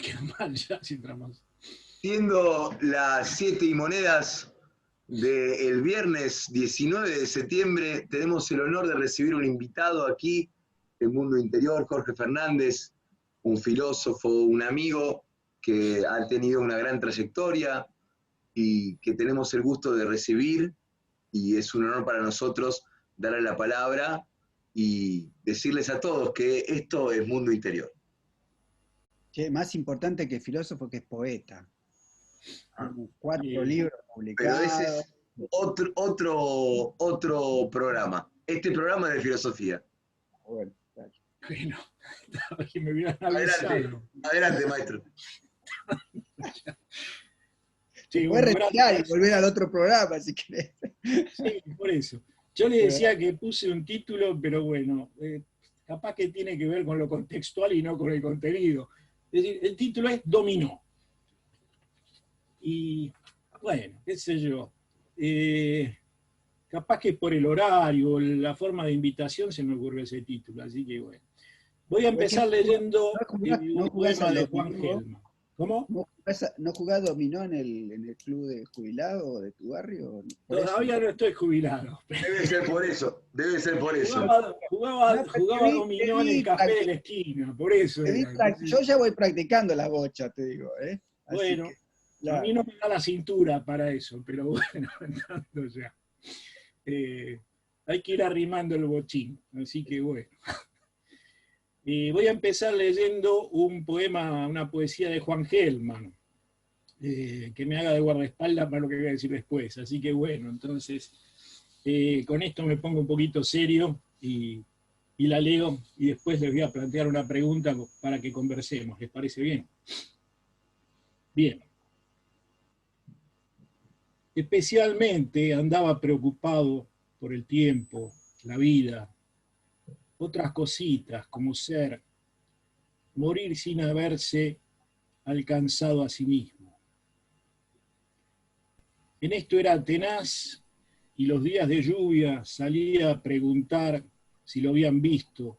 quedó mal ya, si entramos. Siendo las 7 y monedas del viernes 19 de septiembre, tenemos el honor de recibir un invitado aquí en Mundo Interior, Jorge Fernández, un filósofo, un amigo que ha tenido una gran trayectoria y que tenemos el gusto de recibir, y es un honor para nosotros darle la palabra y decirles a todos que esto es Mundo Interior. Che, más importante que filósofo, que es poeta. Tiene 4 libros publicados. Pero ese es otro programa. Este programa es de filosofía. Bueno, dale. Bueno, que me hubieran avisado. Adelante, maestro. Sí, puedes bueno, retirar y volver al otro programa si querés. Sí, por eso. Yo le decía que puse un título, pero bueno, capaz que tiene que ver con lo contextual y no con el contenido. Es decir, el título es Dominó. Y bueno, qué sé yo. Capaz que por el horario, la forma de invitación se me ocurrió ese título, así que bueno. Voy a empezar leyendo un poema de Juan Gelman. ¿Cómo? ¿No jugás dominó en el club de jubilado de tu barrio? Todavía no estoy jubilado. Debe ser por eso, debe ser por eso. Jugaba dominó en el café de la esquina, por eso. Yo ya voy practicando la bocha, te digo. Así bueno, que, a mí no me da la cintura para eso, pero bueno, tanto ya. Hay que ir arrimando el bochín, así que bueno. Voy a empezar leyendo un poema, una poesía de Juan Gelman, que me haga de guardaespaldas para lo que voy a decir después. Así que bueno, entonces, con esto me pongo un poquito serio y la leo, y después les voy a plantear una pregunta para que conversemos. ¿Les parece bien? Bien. Especialmente andaba preocupado por el tiempo, la vida, otras cositas como ser, morir sin haberse alcanzado a sí mismo. En esto era tenaz y los días de lluvia salía a preguntar si lo habían visto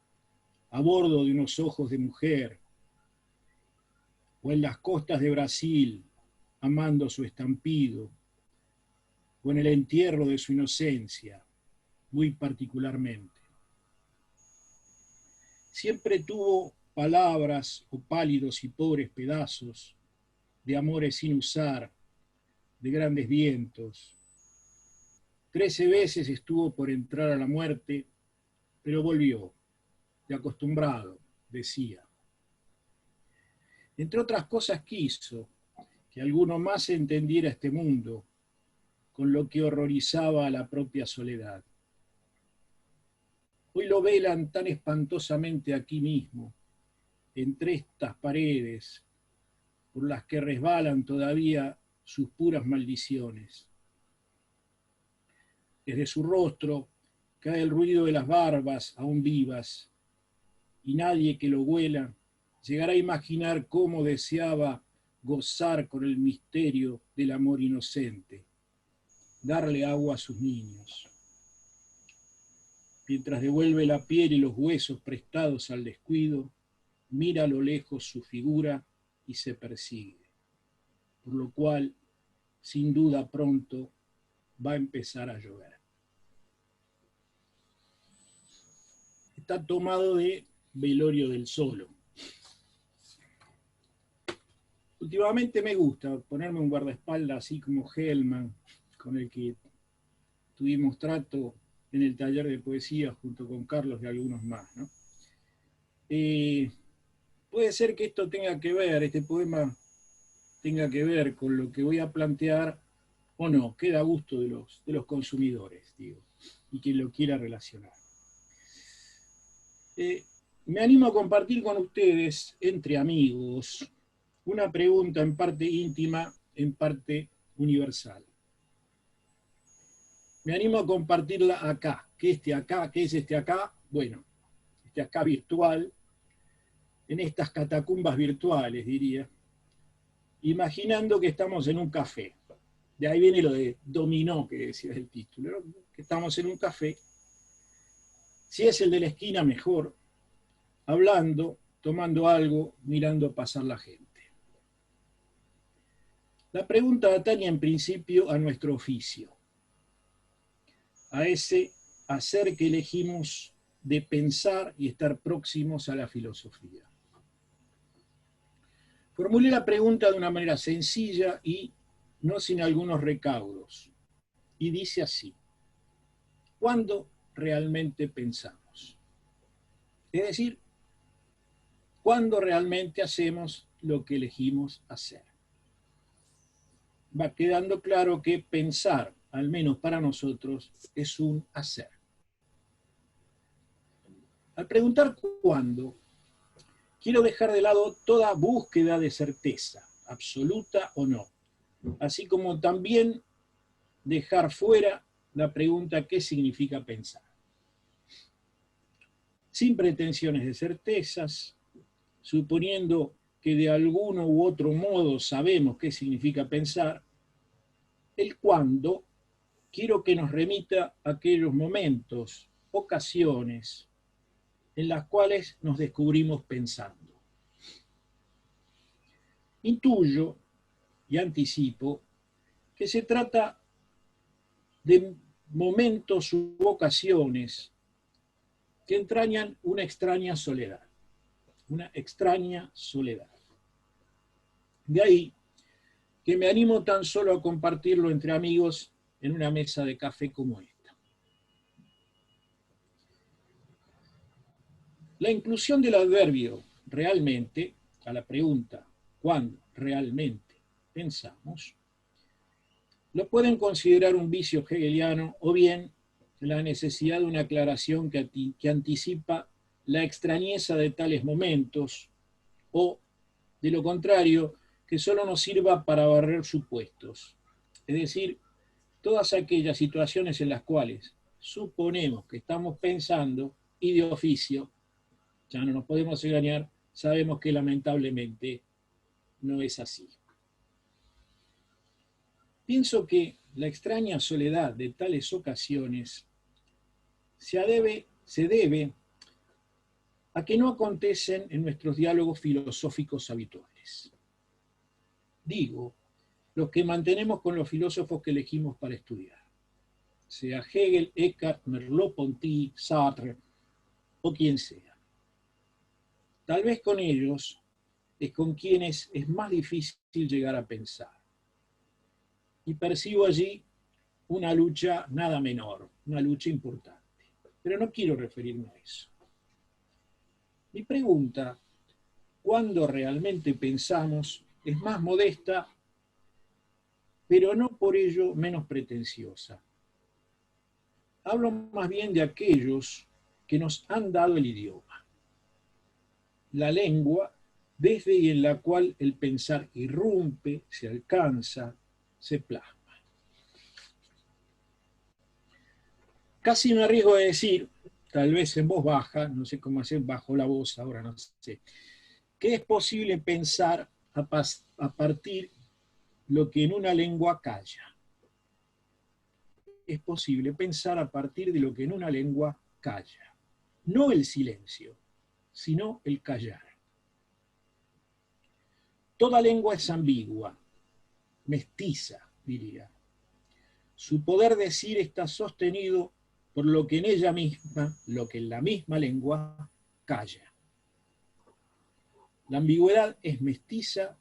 a bordo de unos ojos de mujer o en las costas de Brasil amando su estampido o en el entierro de su inocencia, muy particularmente. Siempre tuvo palabras o pálidos y pobres pedazos de amores sin usar, de grandes vientos. 13 veces estuvo por entrar a la muerte, pero volvió, de acostumbrado, decía. Entre otras cosas quiso que alguno más entendiera este mundo, con lo que horrorizaba a la propia soledad. Hoy lo velan tan espantosamente aquí mismo, entre estas paredes, por las que resbalan todavía sus puras maldiciones. Desde su rostro cae el ruido de las barbas aún vivas, y nadie que lo huela llegará a imaginar cómo deseaba gozar con el misterio del amor inocente, darle agua a sus niños. Mientras devuelve la piel y los huesos prestados al descuido, mira a lo lejos su figura y se persigue, por lo cual, sin duda pronto, va a empezar a llover. Está tomado de Velorio del Solo. Últimamente me gusta ponerme un guardaespaldas así como Gelman, con el que tuvimos trato en el taller de poesía junto con Carlos y algunos más, ¿no? Puede ser que esto tenga que ver, este poema tenga que ver con lo que voy a plantear, o no, queda a gusto de los consumidores, digo, y quien lo quiera relacionar. Me animo a compartir con ustedes, entre amigos, una pregunta en parte íntima, en parte universal. Me animo a compartirla acá. ¿Qué es este acá? Bueno, este acá virtual, en estas catacumbas virtuales, diría, imaginando que estamos en un café. De ahí viene lo de dominó, que decía el título, ¿no? Que estamos en un café. Si es el de la esquina, mejor, hablando, tomando algo, mirando pasar la gente. La pregunta atañe en principio a nuestro oficio, a ese hacer que elegimos de pensar y estar próximos a la filosofía. Formulé la pregunta de una manera sencilla y no sin algunos recaudos, y dice así: ¿cuándo realmente pensamos? Es decir, ¿cuándo realmente hacemos lo que elegimos hacer? Va quedando claro que pensar, al menos para nosotros, es un hacer. Al preguntar cuándo, quiero dejar de lado toda búsqueda de certeza, absoluta o no, así como también dejar fuera la pregunta ¿qué significa pensar? Sin pretensiones de certezas, suponiendo que de alguno u otro modo sabemos qué significa pensar, el cuándo quiero que nos remita a aquellos momentos, ocasiones, en las cuales nos descubrimos pensando. Intuyo y anticipo que se trata de momentos u ocasiones que entrañan una extraña soledad. Una extraña soledad. De ahí que me animo tan solo a compartirlo entre amigos en una mesa de café como esta. La inclusión del adverbio realmente a la pregunta ¿cuándo realmente pensamos? Lo pueden considerar un vicio hegeliano o bien la necesidad de una aclaración que anticipa la extrañeza de tales momentos o, de lo contrario, que solo nos sirva para barrer supuestos. Es decir, todas aquellas situaciones en las cuales suponemos que estamos pensando y de oficio, ya no nos podemos engañar, sabemos que lamentablemente no es así. Pienso que la extraña soledad de tales ocasiones se debe a que no acontecen en nuestros diálogos filosóficos habituales. Digo, los que mantenemos con los filósofos que elegimos para estudiar, sea Hegel, Eckhart, Merleau-Ponty, Sartre o quien sea. Tal vez con ellos es con quienes es más difícil llegar a pensar. Y percibo allí una lucha nada menor, una lucha importante. Pero no quiero referirme a eso. Mi pregunta, ¿cuándo realmente pensamos?, es más modesta, pero no por ello menos pretenciosa. Hablo más bien de aquellos que nos han dado el idioma, la lengua desde y en la cual el pensar irrumpe, se alcanza, se plasma. Casi me arriesgo a decir, tal vez en voz baja, no sé cómo hacer bajo la voz ahora, no sé, que es posible pensar a partir lo que en una lengua calla. Es posible pensar a partir de lo que en una lengua calla. No el silencio, sino el callar. Toda lengua es ambigua, mestiza, diría. Su poder decir está sostenido por lo que en ella misma, lo que en la misma lengua calla. La ambigüedad es mestiza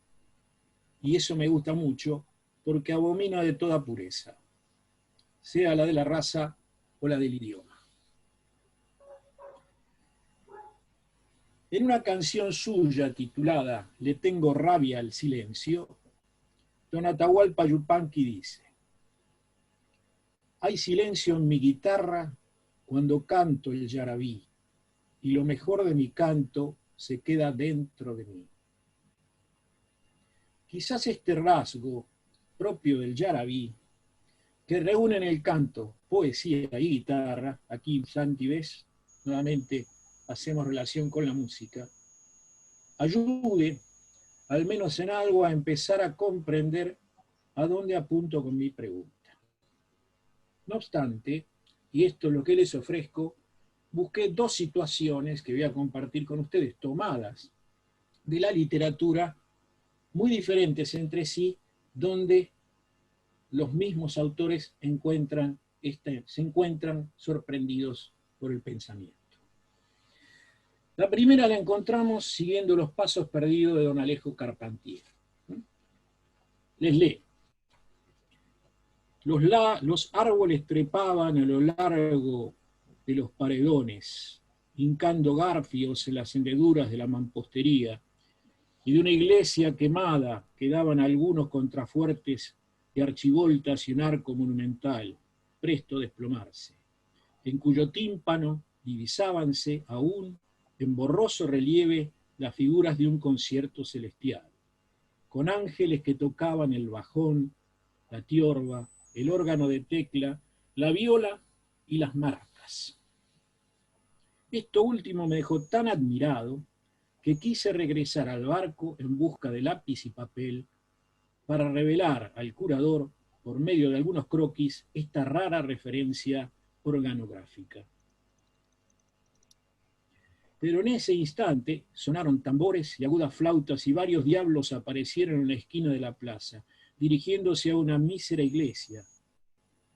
y eso me gusta mucho porque abomina de toda pureza, sea la de la raza o la del idioma. En una canción suya titulada Le tengo rabia al silencio, don Atahualpa Yupanqui dice: hay silencio en mi guitarra cuando canto el yarabí, y lo mejor de mi canto se queda dentro de mí. Quizás este rasgo propio del yarabí, que reúne en el canto poesía y guitarra, aquí Santi ves, nuevamente hacemos relación con la música, ayude al menos en algo a empezar a comprender a dónde apunto con mi pregunta. No obstante, y esto es lo que les ofrezco, busqué dos situaciones que voy a compartir con ustedes, tomadas de la literatura muy diferentes entre sí, donde los mismos autores se encuentran sorprendidos por el pensamiento. La primera la encontramos siguiendo los pasos perdidos de don Alejo Carpentier. Les leo. Los árboles trepaban a lo largo de los paredones, hincando garfios en las hendeduras de la mampostería, y de una iglesia quemada quedaban algunos contrafuertes de archivoltas y un arco monumental, presto a desplomarse, en cuyo tímpano divisábanse aún en borroso relieve las figuras de un concierto celestial, con ángeles que tocaban el bajón, la tiorba, el órgano de tecla, la viola y las maracas. Esto último me dejó tan admirado que quise regresar al barco en busca de lápiz y papel para revelar al curador, por medio de algunos croquis, esta rara referencia organográfica. Pero en ese instante sonaron tambores y agudas flautas y varios diablos aparecieron en la esquina de la plaza, dirigiéndose a una mísera iglesia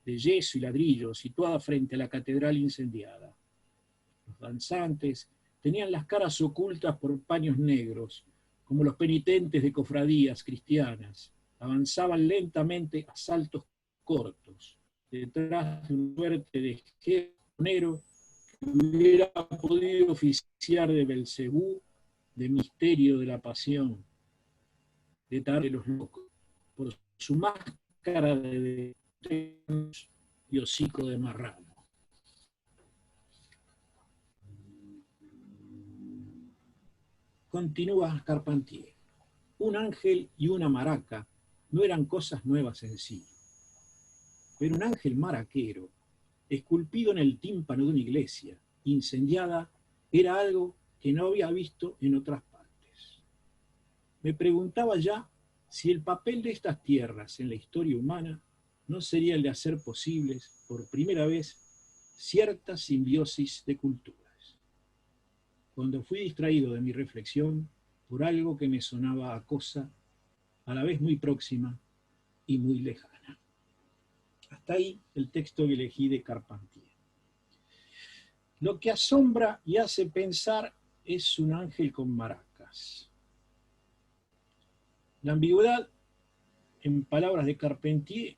de yeso y ladrillo situada frente a la catedral incendiada. Los danzantes tenían las caras ocultas por paños negros, como los penitentes de cofradías cristianas. Avanzaban lentamente a saltos cortos, detrás de una suerte de esqueleto negro que hubiera podido oficiar de Belcebú, de misterio de la pasión, de tarde de los locos, por su máscara de y hocico de marrano. Continúa Carpentier. Un ángel y una maraca no eran cosas nuevas en sí, pero un ángel maraquero, esculpido en el tímpano de una iglesia, incendiada, era algo que no había visto en otras partes. Me preguntaba ya si el papel de estas tierras en la historia humana no sería el de hacer posibles, por primera vez, cierta simbiosis de culturas. Cuando fui distraído de mi reflexión por algo que me sonaba a cosa a la vez muy próxima y muy lejana. Hasta ahí el texto que elegí de Carpentier. Lo que asombra y hace pensar es un ángel con maracas. La ambigüedad, en palabras de Carpentier,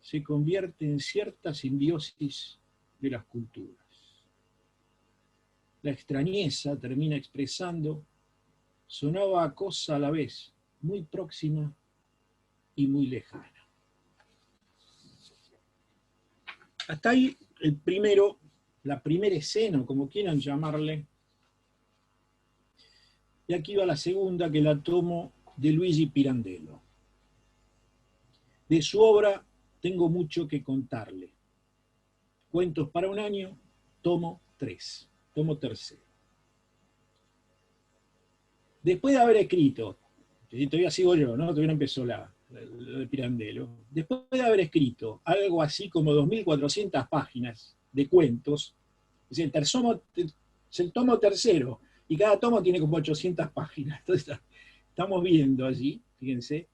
se convierte en cierta simbiosis de las culturas. La extrañeza termina expresando, sonaba a cosa a la vez muy próxima y muy lejana. Hasta ahí la primera escena, como quieran llamarle. Y aquí va la segunda, que la tomo de Luigi Pirandello. De su obra tengo mucho que contarle. Cuentos para un año, tomo 3, tomo tercero. Después de haber escrito, y todavía sigo yo, ¿no? Todavía no empezó lo de Pirandello. Después de haber escrito algo así como 2.400 páginas de cuentos, es el tomo tercero, y cada tomo tiene como 800 páginas. Entonces estamos viendo allí, fíjense,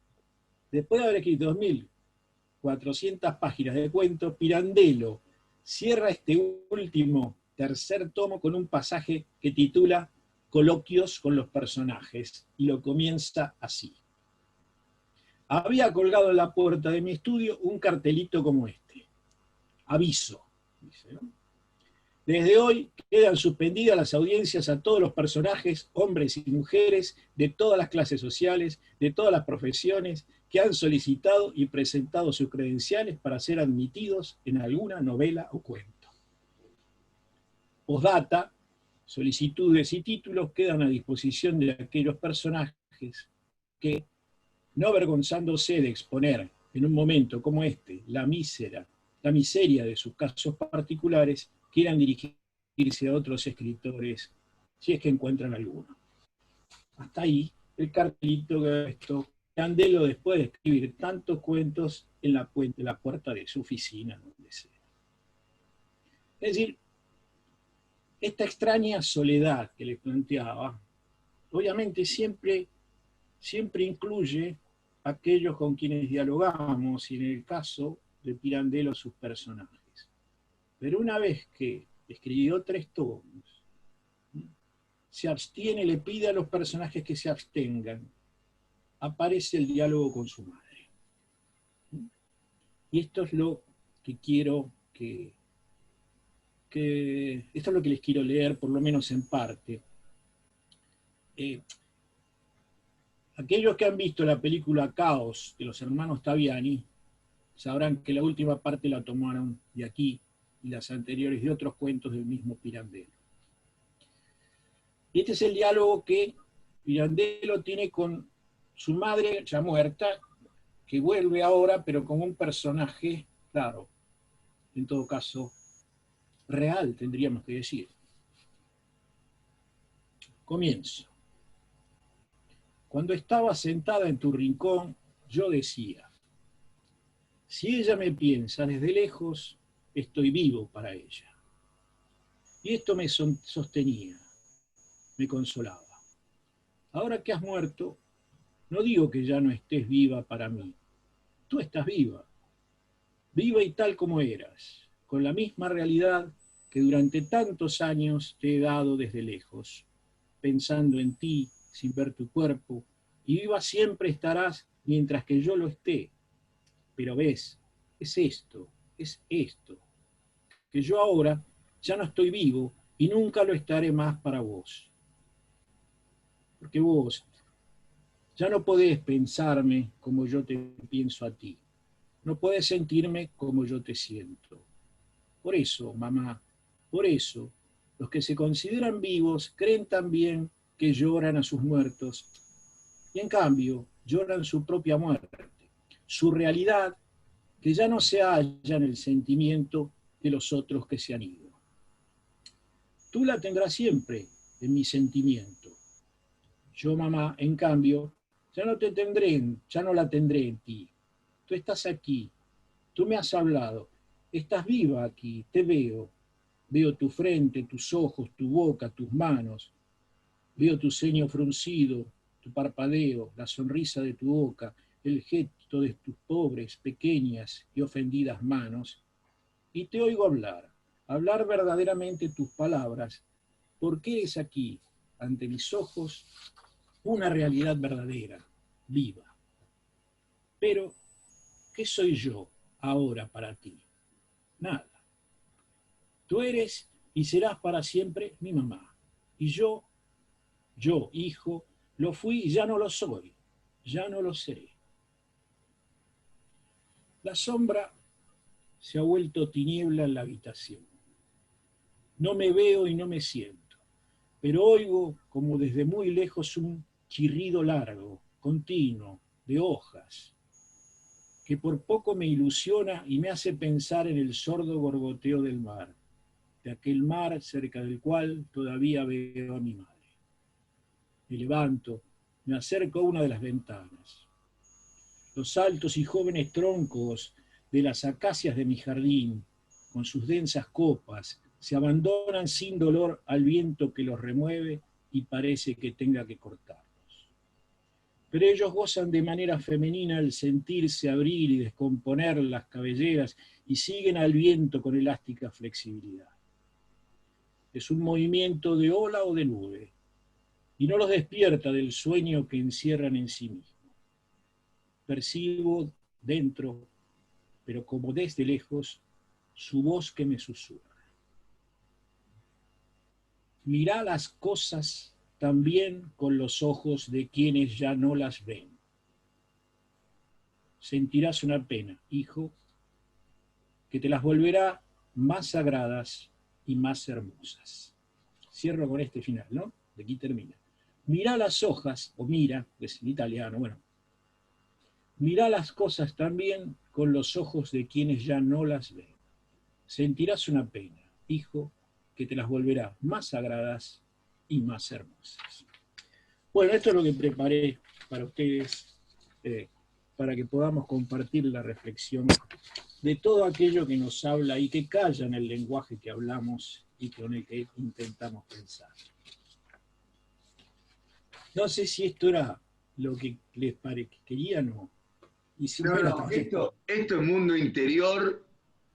después de haber escrito 2.400 páginas de cuentos, Pirandello cierra este último tercer tomo con un pasaje que titula Coloquios con los personajes, y lo comienza así. Había colgado en la puerta de mi estudio un cartelito como este. Aviso, dice, ¿no? Desde hoy quedan suspendidas las audiencias a todos los personajes, hombres y mujeres, de todas las clases sociales, de todas las profesiones, que han solicitado y presentado sus credenciales para ser admitidos en alguna novela o cuento. Postdata, solicitudes y títulos quedan a disposición de aquellos personajes que, no avergonzándose de exponer en un momento como este la miseria de sus casos particulares, quieran dirigirse a otros escritores, si es que encuentran alguno. Hasta ahí el cartelito que esto Pirandello, después de escribir tantos cuentos, en la puerta de su oficina, donde sea. Es decir, esta extraña soledad que les planteaba obviamente siempre incluye a aquellos con quienes dialogamos y en el caso de Pirandello sus personajes. Pero una vez que escribió 3 tomos, se abstiene, le pide a los personajes que se abstengan, aparece el diálogo con su madre. Y esto es lo que quiero esto es lo que les quiero leer, por lo menos en parte. Aquellos que han visto la película Caos de los hermanos Taviani sabrán que la última parte la tomaron de aquí y las anteriores de otros cuentos del mismo Pirandello. Y este es el diálogo que Pirandello tiene con su madre ya muerta, que vuelve ahora, pero con un personaje, claro, en todo caso, real, tendríamos que decir. Comienzo. Cuando estaba sentada en tu rincón, yo decía, si ella me piensa desde lejos, estoy vivo para ella. Y esto me sostenía, me consolaba. Ahora que has muerto, no digo que ya no estés viva para mí. Tú estás viva, viva y tal como eras, con la misma realidad que durante tantos años te he dado desde lejos, pensando en ti sin ver tu cuerpo, y viva siempre estarás mientras que yo lo esté. Pero ves, es esto, que yo ahora ya no estoy vivo y nunca lo estaré más para vos. Porque vos ya no podés pensarme como yo te pienso a ti. No podés sentirme como yo te siento. Por eso, mamá, por eso, los que se consideran vivos creen también que lloran a sus muertos y en cambio lloran su propia muerte, su realidad que ya no se halla en el sentimiento de los otros que se han ido. Tú la tendrás siempre en mi sentimiento. Yo, mamá, en cambio, ya no la tendré en ti. Tú estás aquí, tú me has hablado, estás viva aquí, te veo. Veo tu frente, tus ojos, tu boca, tus manos. Veo tu ceño fruncido, tu parpadeo, la sonrisa de tu boca, el gesto de tus pobres, pequeñas y ofendidas manos. Y te oigo hablar verdaderamente tus palabras, porque eres aquí, ante mis ojos, una realidad verdadera, viva. Pero, ¿qué soy yo ahora para ti? Nada. Tú eres y serás para siempre mi mamá. Y yo, hijo, lo fui y ya no lo soy, ya no lo seré. La sombra se ha vuelto tiniebla en la habitación. No me veo y no me siento, pero oigo como desde muy lejos un chirrido largo, continuo, de hojas, que por poco me ilusiona y me hace pensar en el sordo gorgoteo del mar, de aquel mar cerca del cual todavía veo a mi madre. Me levanto, me acerco a una de las ventanas. Los altos y jóvenes troncos de las acacias de mi jardín, con sus densas copas, se abandonan sin dolor al viento que los remueve y parece que tenga que cortarlos. Pero ellos gozan de manera femenina el sentirse abrir y descomponer las cabelleras y siguen al viento con elástica flexibilidad. Es un movimiento de ola o de nube, y no los despierta del sueño que encierran en sí mismos. Percibo dentro, pero como desde lejos, su voz que me susurra. Mirá las cosas también con los ojos de quienes ya no las ven. Sentirás una pena, hijo, que te las volverá más sagradas y más hermosas. Cierro con este final, ¿no? De aquí termina. Mirá las hojas, o mira, es en italiano, bueno. Mirá las cosas también con los ojos de quienes ya no las ven. Sentirás una pena, hijo, que te las volverá más sagradas y más hermosas. Bueno, esto es lo que preparé para ustedes, para que podamos compartir la reflexión de todo aquello que nos habla y que calla en el lenguaje que hablamos y con el que intentamos pensar. No sé si esto era lo que les querían o... Y si no No, era no, también. esto es mundo interior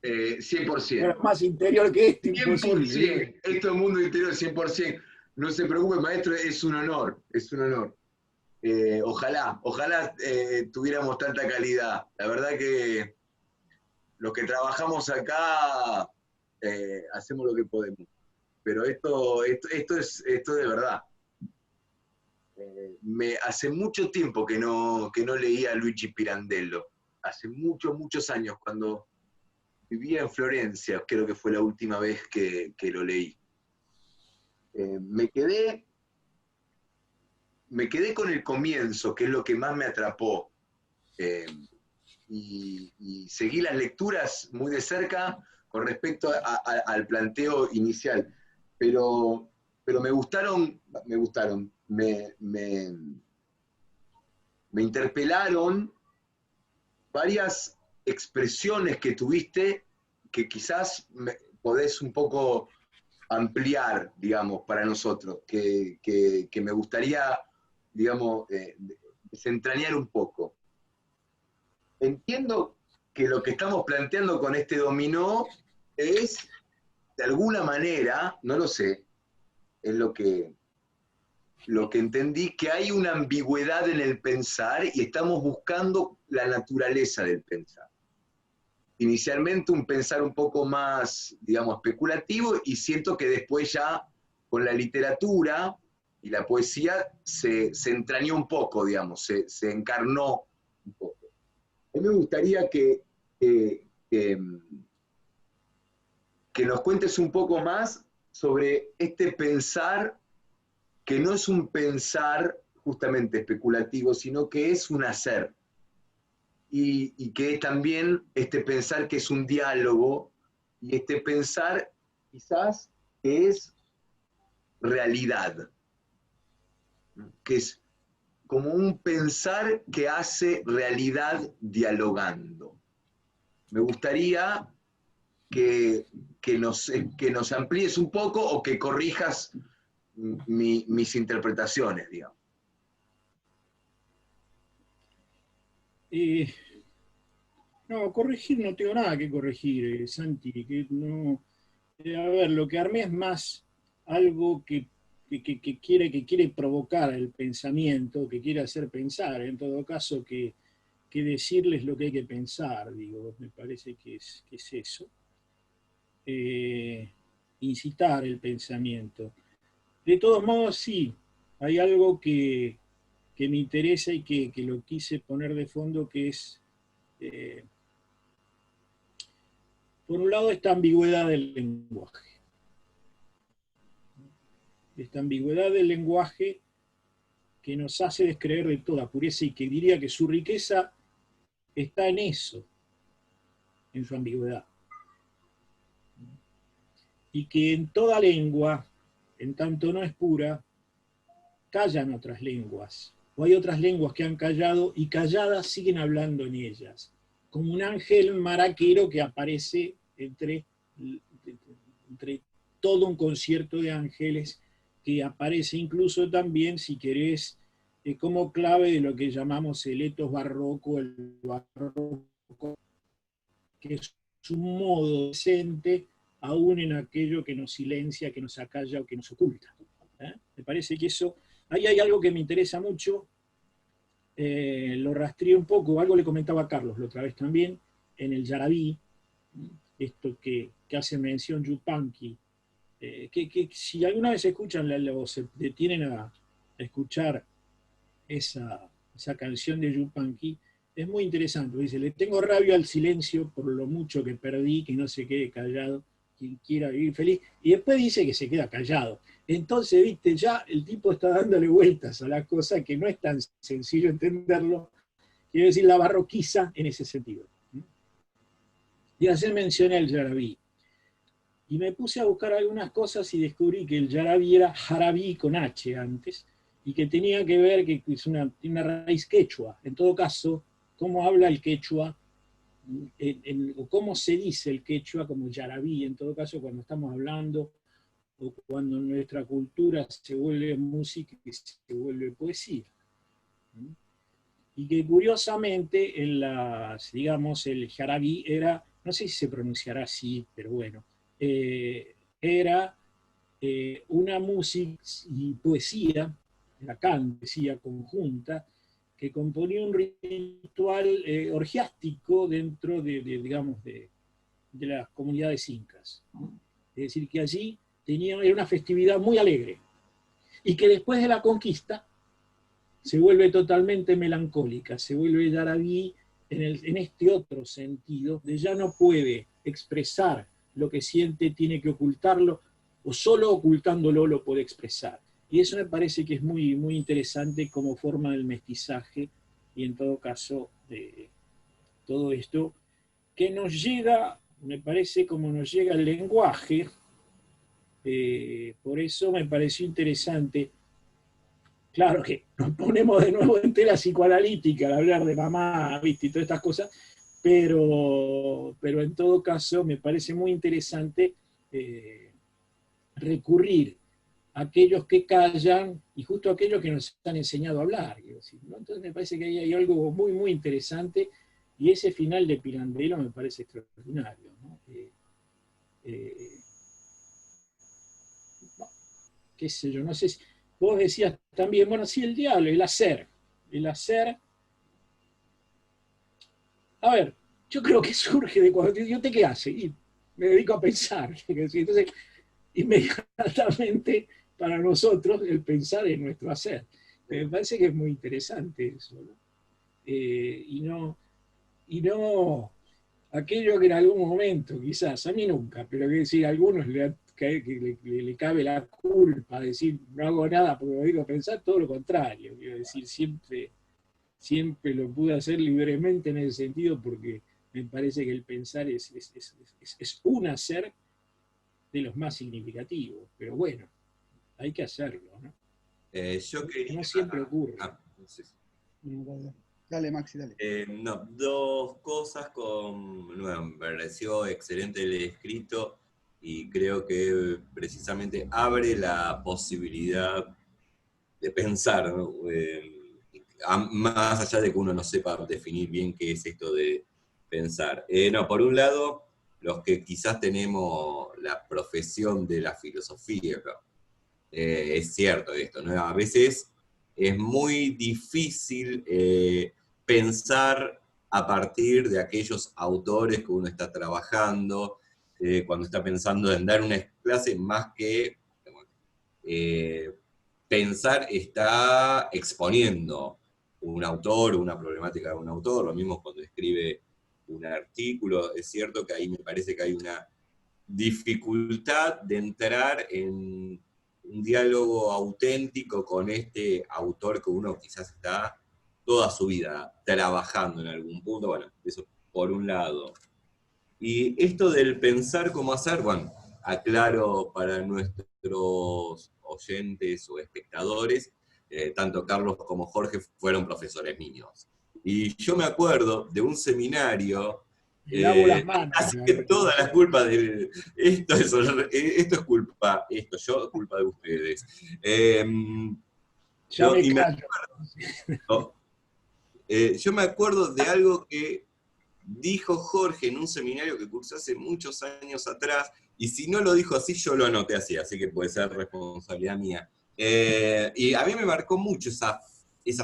Era 100%. más interior que esto, imposible. 100%. Esto es mundo interior 100%. No se preocupe, maestro, es un honor, es un honor. Ojalá tuviéramos tanta calidad. La verdad que los que trabajamos acá hacemos lo que podemos. Pero esto de verdad. Hace mucho tiempo que no leía a Luigi Pirandello. Hace muchos años, cuando vivía en Florencia, creo que fue la última vez que lo leí. Me quedé con el comienzo, que es lo que más me atrapó. Y seguí las lecturas muy de cerca con respecto al planteo inicial. Pero me gustaron, me interpelaron varias expresiones que tuviste que quizás podés un poco ampliar, digamos, para nosotros, que me gustaría, digamos, desentrañar un poco. Entiendo que lo que estamos planteando con este dominó es, de alguna manera, no lo sé, es lo que entendí, que hay una ambigüedad en el pensar y estamos buscando la naturaleza del pensar. Inicialmente un pensar un poco más, digamos, especulativo, y siento que después ya con la literatura y la poesía se entrañó un poco, digamos, se encarnó un poco. A mí me gustaría que nos cuentes un poco más sobre este pensar, que no es un pensar justamente especulativo, sino que es un hacer. Y que también este pensar que es un diálogo, y este pensar quizás que es realidad, que es como un pensar que hace realidad dialogando. Me gustaría que nos amplíes un poco o que corrijas mis interpretaciones, digamos. No, corregir no tengo nada que corregir, Santi, que no... a ver, lo que armé es más algo que quiere provocar el pensamiento, que quiere hacer pensar, en todo caso, que decirles lo que hay que pensar, digo, me parece que es eso. Incitar el pensamiento. De todos modos, sí, hay algo que me interesa y que lo quise poner de fondo, que es, por un lado, esta ambigüedad del lenguaje. Esta ambigüedad del lenguaje que nos hace descreer de toda pureza y que diría que su riqueza está en eso, en su ambigüedad. Y que en toda lengua, en tanto no es pura, callan otras lenguas, o hay otras lenguas que han callado y calladas siguen hablando en ellas, como un ángel maraquero que aparece entre todo un concierto de ángeles, que aparece incluso también, si querés, como clave de lo que llamamos el etos barroco, el barroco, que es un modo decente aún en aquello que nos silencia, que nos acalla o que nos oculta. Me parece que eso, ahí hay algo que me interesa mucho, lo rastreé un poco, algo le comentaba a Carlos la otra vez también, en el Yarabí, esto que hace mención Yupanqui, que si alguna vez escuchan o se detienen a escuchar esa canción de Yupanqui, es muy interesante. Dice, le tengo rabia al silencio por lo mucho que perdí, que no se quede callado, quien quiera vivir feliz. Y después dice que se queda callado. Entonces, viste, ya el tipo está dándole vueltas a la cosa, que no es tan sencillo entenderlo. Quiero decir, la barroquiza en ese sentido. Y ayer mencioné el Yarabí. Y me puse a buscar algunas cosas y descubrí que el Yarabí era Jarabí con H antes, y que tenía que ver que es una raíz quechua. En todo caso, cómo habla el quechua, o cómo se dice el quechua como Yarabí, en todo caso, cuando estamos hablando o cuando nuestra cultura se vuelve música y se vuelve poesía. Y que curiosamente en las, digamos, el jarabí era, no sé si se pronunciará así, pero bueno, era una música y poesía, la poesía conjunta, que componía un ritual orgiástico dentro digamos, de las comunidades incas. Es decir, que allí era una festividad muy alegre, y que después de la conquista se vuelve totalmente melancólica, se vuelve yarabí en este otro sentido, de ya no puede expresar lo que siente, tiene que ocultarlo, o solo ocultándolo lo puede expresar. Y eso me parece que es muy, muy interesante como forma del mestizaje, y en todo caso, de todo esto, que nos llega, me parece, como nos llega el lenguaje. Por eso me pareció interesante. Claro que nos ponemos de nuevo en tela psicoanalítica al hablar de mamá, ¿viste? Y todas estas cosas, pero en todo caso me parece muy interesante recurrir a aquellos que callan y justo a aquellos que nos han enseñado a hablar. Decir, ¿no? Entonces me parece que ahí hay algo muy, muy interesante, y ese final de Pirandello me parece extraordinario, ¿no? Qué sé yo, no sé si vos decías también, bueno, sí, el diablo, el hacer. El hacer. A ver, yo creo que surge de cuando yo te qué hace, y me dedico a pensar. Entonces, inmediatamente para nosotros el pensar es nuestro hacer. Me parece que es muy interesante eso, ¿no? Y no aquello que en algún momento, quizás, a mí nunca, pero que decir, a algunos le cabe la culpa, decir, no hago nada porque me digo pensar, todo lo contrario, quiero decir, siempre lo pude hacer libremente en ese sentido, porque me parece que el pensar es un hacer de los más significativos, pero bueno, hay que hacerlo, ¿no? Yo quería... No siempre ocurre. No sé si... Dale, Maxi, dale. No, dos cosas. Bueno, me pareció excelente el escrito y creo que precisamente abre la posibilidad de pensar, ¿no? Más allá de que uno no sepa definir bien qué es esto de pensar. No, por un lado, los que quizás tenemos la profesión de la filosofía, ¿no? Es cierto esto, ¿no? A veces es muy difícil pensar a partir de aquellos autores que uno está trabajando, cuando está pensando en dar una clase, más que pensar está exponiendo un autor o una problemática de un autor, lo mismo cuando escribe un artículo. Es cierto que ahí me parece que hay una dificultad de entrar en un diálogo auténtico con este autor que uno quizás está toda su vida trabajando en algún punto. Bueno, eso por un lado. Y esto del pensar cómo hacer, bueno, aclaro para nuestros oyentes o espectadores, tanto Carlos como Jorge fueron profesores míos. Y yo me acuerdo de un seminario, lavo las manos. así que toda la culpa de esto es culpa, yo culpa de ustedes. Yo me acuerdo de algo que dijo Jorge en un seminario que cursé hace muchos años atrás, y si no lo dijo así, yo lo anoté así que puede ser responsabilidad mía. Y a mí me marcó mucho esa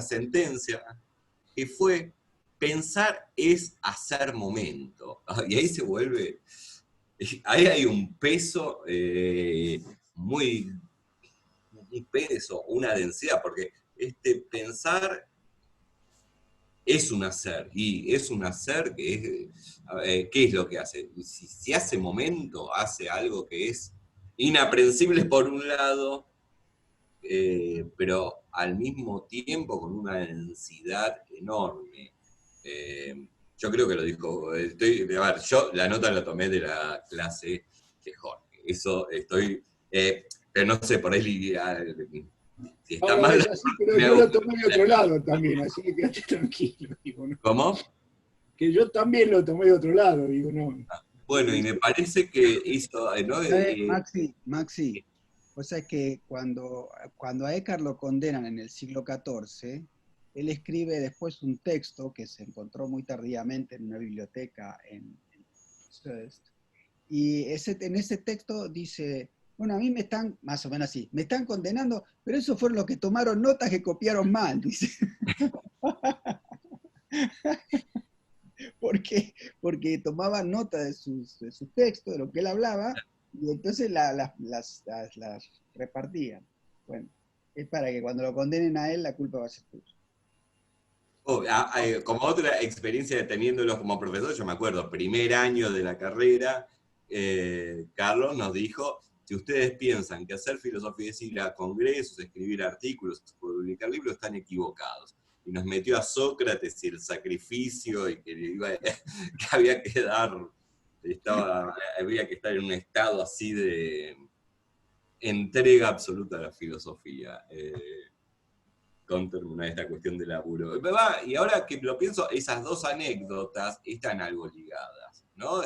sentencia, que fue: pensar es hacer momento. Y ahí se vuelve, ahí hay un peso muy peso, una densidad, porque pensar es un hacer, y es un hacer que es, ¿qué es lo que hace? Si hace momento, hace algo que es inaprensible por un lado, pero al mismo tiempo con una densidad enorme. Yo creo que lo dijo, a ver, yo la nota la tomé de la clase de Jorge, eso estoy, pero no sé, por ahí si está mal. Así, pero yo lo tomé de otro lado también, así que quédate tranquilo, digo, ¿no? ¿Cómo? Que yo también lo tomé de otro lado, digo, no. Bueno, y me parece que hizo, ¿no? Maxi, O sea, es que cuando a Eckhart lo condenan en el siglo XIV, él escribe después un texto que se encontró muy tardíamente en una biblioteca en Soest, y en ese texto dice, bueno, a mí me están, más o menos así, me están condenando, pero esos fueron los que tomaron notas que copiaron mal, dice. Porque tomaban nota de sus textos, de lo que él hablaba, y entonces las repartían. Bueno, es para que cuando lo condenen a él, la culpa va a ser tuya. Como otra experiencia teniéndolos como profesor, yo me acuerdo, primer año de la carrera, Carlos nos dijo, si ustedes piensan que hacer filosofía es ir a congresos, escribir artículos, publicar libros, están equivocados. Y nos metió a Sócrates y el sacrificio, y que había que había que estar en un estado así de entrega absoluta a la filosofía. Con terminar esta cuestión de laburo. Y ahora que lo pienso, esas dos anécdotas están algo ligadas, ¿no?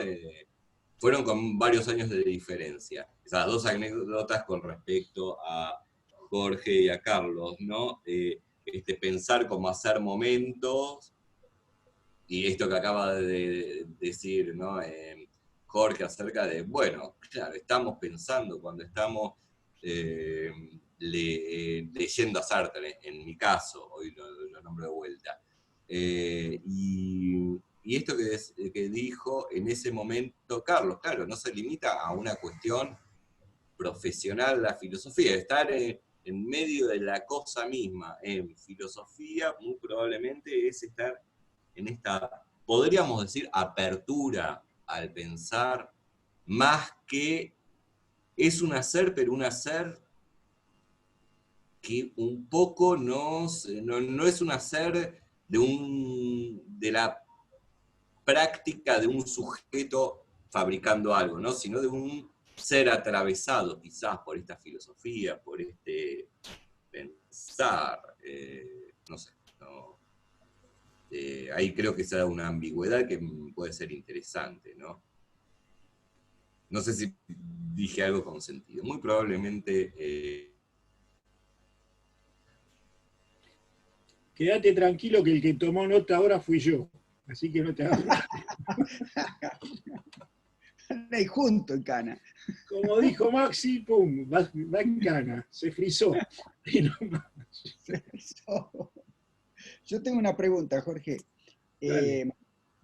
Fueron con varios años de diferencia. Esas dos anécdotas con respecto a Jorge y a Carlos, ¿no? Pensar cómo hacer momentos, y esto que acaba de decir, ¿no? Jorge acerca de, bueno, claro, estamos pensando cuando estamos leyendo a Sartre, en mi caso, hoy lo nombro de vuelta. Y esto que dijo en ese momento Carlos, claro, no se limita a una cuestión profesional la filosofía, estar en medio de la cosa misma en filosofía muy probablemente es estar en esta, podríamos decir, apertura al pensar, más que es un hacer, pero un hacer que un poco no es un hacer de la práctica de un sujeto fabricando algo, ¿no? Sino de un ser atravesado quizás por esta filosofía, por este pensar, no sé, no. Ahí creo que se da una ambigüedad que puede ser interesante, ¿no? No sé si dije algo con sentido. Muy probablemente... Quédate tranquilo que el que tomó nota ahora fui yo. Así que no te hagas. Ahí junto en cana. Como dijo Maxi, pum, va en cana. Se frizó. Se frizó. Yo tengo una pregunta, Jorge.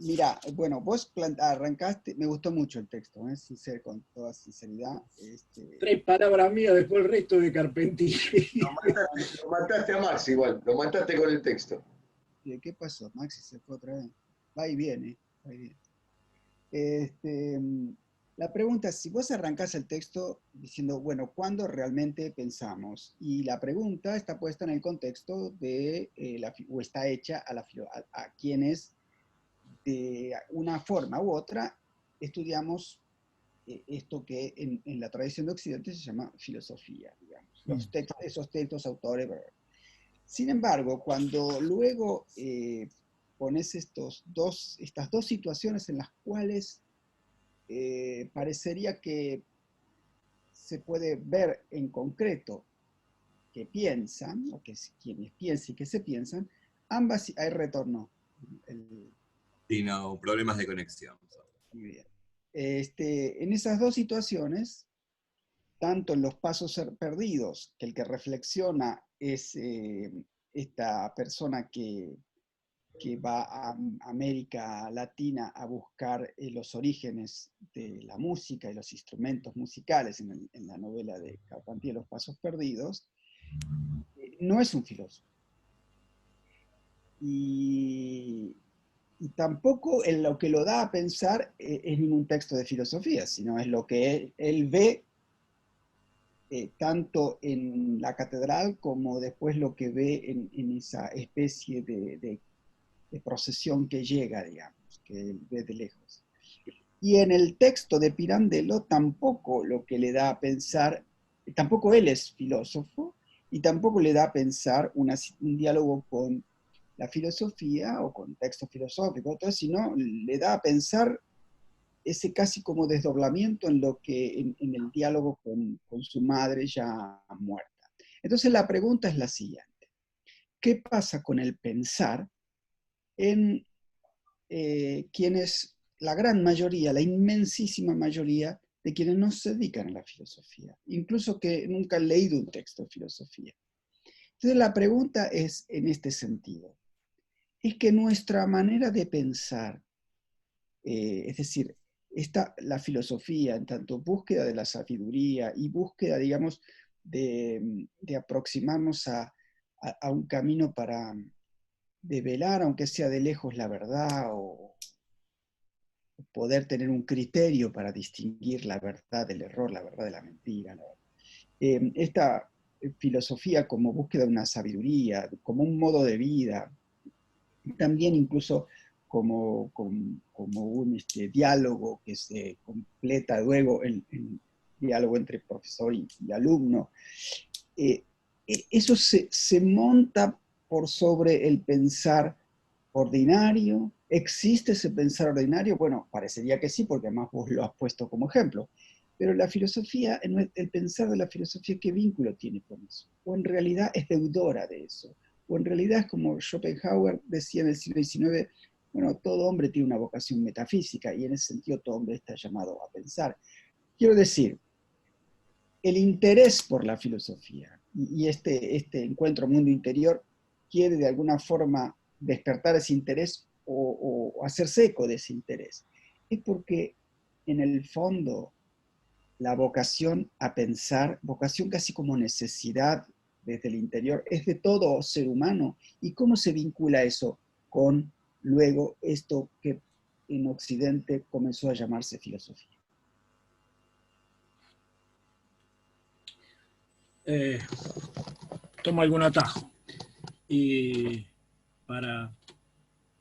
Mira, bueno, vos arrancaste, me gustó mucho el texto, con toda sinceridad. 3 palabras mías, después el resto de Carpentier. Lo mataste a Maxi igual, lo mataste con el texto. ¿Qué pasó? Maxi se fue otra vez. Va y viene, va y viene. La pregunta es, si vos arrancás el texto diciendo, bueno, ¿cuándo realmente pensamos? Y la pregunta está puesta en el contexto de, o está hecha a quienes de una forma u otra estudiamos esto que en la tradición de Occidente se llama filosofía, digamos. Esos textos, autores, bla, bla. Sin embargo, cuando luego pones estas dos situaciones en las cuales parecería que se puede ver en concreto que piensan, o que quienes piensan y que se piensan, ambas hay retorno. Sí, no, problemas de conexión. Muy bien. En esas dos situaciones, tanto en los pasos perdidos, que el que reflexiona es esta persona que va a América Latina a buscar los orígenes de la música y los instrumentos musicales en la novela de Carpentier, Los Pasos Perdidos, no es un filósofo. Y tampoco en lo que lo da a pensar es ningún texto de filosofía, sino es lo que él ve tanto en la catedral como después lo que ve en esa especie de procesión que llega, digamos, que él ve de lejos. Y en el texto de Pirandello tampoco lo que le da a pensar, tampoco él es filósofo, y tampoco le da a pensar un diálogo con la filosofía o con textos filosóficos, sino le da a pensar ese casi como desdoblamiento en lo que en el diálogo con su madre ya muerta. Entonces la pregunta es la siguiente: ¿qué pasa con el pensar en quienes, la gran mayoría, la inmensísima mayoría de quienes no se dedican a la filosofía, incluso que nunca han leído un texto de filosofía? Entonces la pregunta es en este sentido: es que nuestra manera de pensar, es decir, la filosofía, en tanto búsqueda de la sabiduría y búsqueda, digamos, de aproximarnos a un camino para develar, aunque sea de lejos, la verdad, o poder tener un criterio para distinguir la verdad del error, la verdad de la mentira. Esta filosofía como búsqueda de una sabiduría, como un modo de vida, también incluso como un diálogo que se completa luego el diálogo entre profesor y alumno. Eso se monta por sobre el pensar ordinario. ¿Existe ese pensar ordinario? Bueno, parecería que sí, porque además vos lo has puesto como ejemplo. Pero la filosofía, el pensar de la filosofía, ¿qué vínculo tiene con eso? O en realidad es deudora de eso. O en realidad es como Schopenhauer decía en el siglo XIX, bueno, todo hombre tiene una vocación metafísica y en ese sentido todo hombre está llamado a pensar. Quiero decir, el interés por la filosofía y este encuentro mundo interior quiere de alguna forma despertar ese interés o hacerse eco de ese interés. Es porque en el fondo la vocación a pensar, vocación casi como necesidad desde el interior, es de todo ser humano. ¿Y cómo se vincula eso con luego esto que en Occidente comenzó a llamarse filosofía? Tomo algún atajo. Para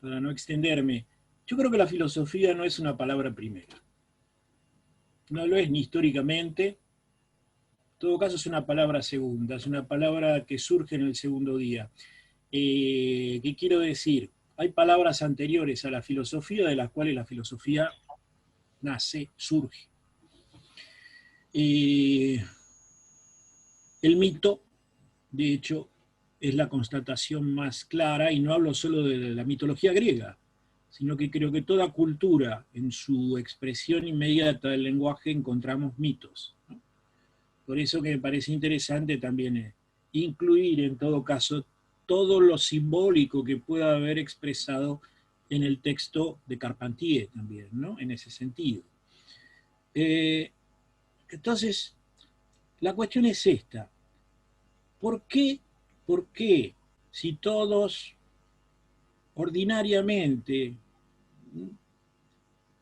no extenderme, yo creo que la filosofía no es una palabra primera. No lo es ni históricamente. En todo caso es una palabra segunda, es una palabra que surge en el segundo día. ¿Qué quiero decir? Hay palabras anteriores a la filosofía de las cuales la filosofía nace, surge. El mito, de hecho, es la constatación más clara, y no hablo solo de la mitología griega, sino que creo que toda cultura, en su expresión inmediata del lenguaje, encontramos mitos, ¿no? Por eso que me parece interesante también incluir, en todo caso, todo lo simbólico que pueda haber expresado en el texto de Carpentier también, ¿no? En ese sentido. Entonces, la cuestión es esta. ¿Por qué, si todos ordinariamente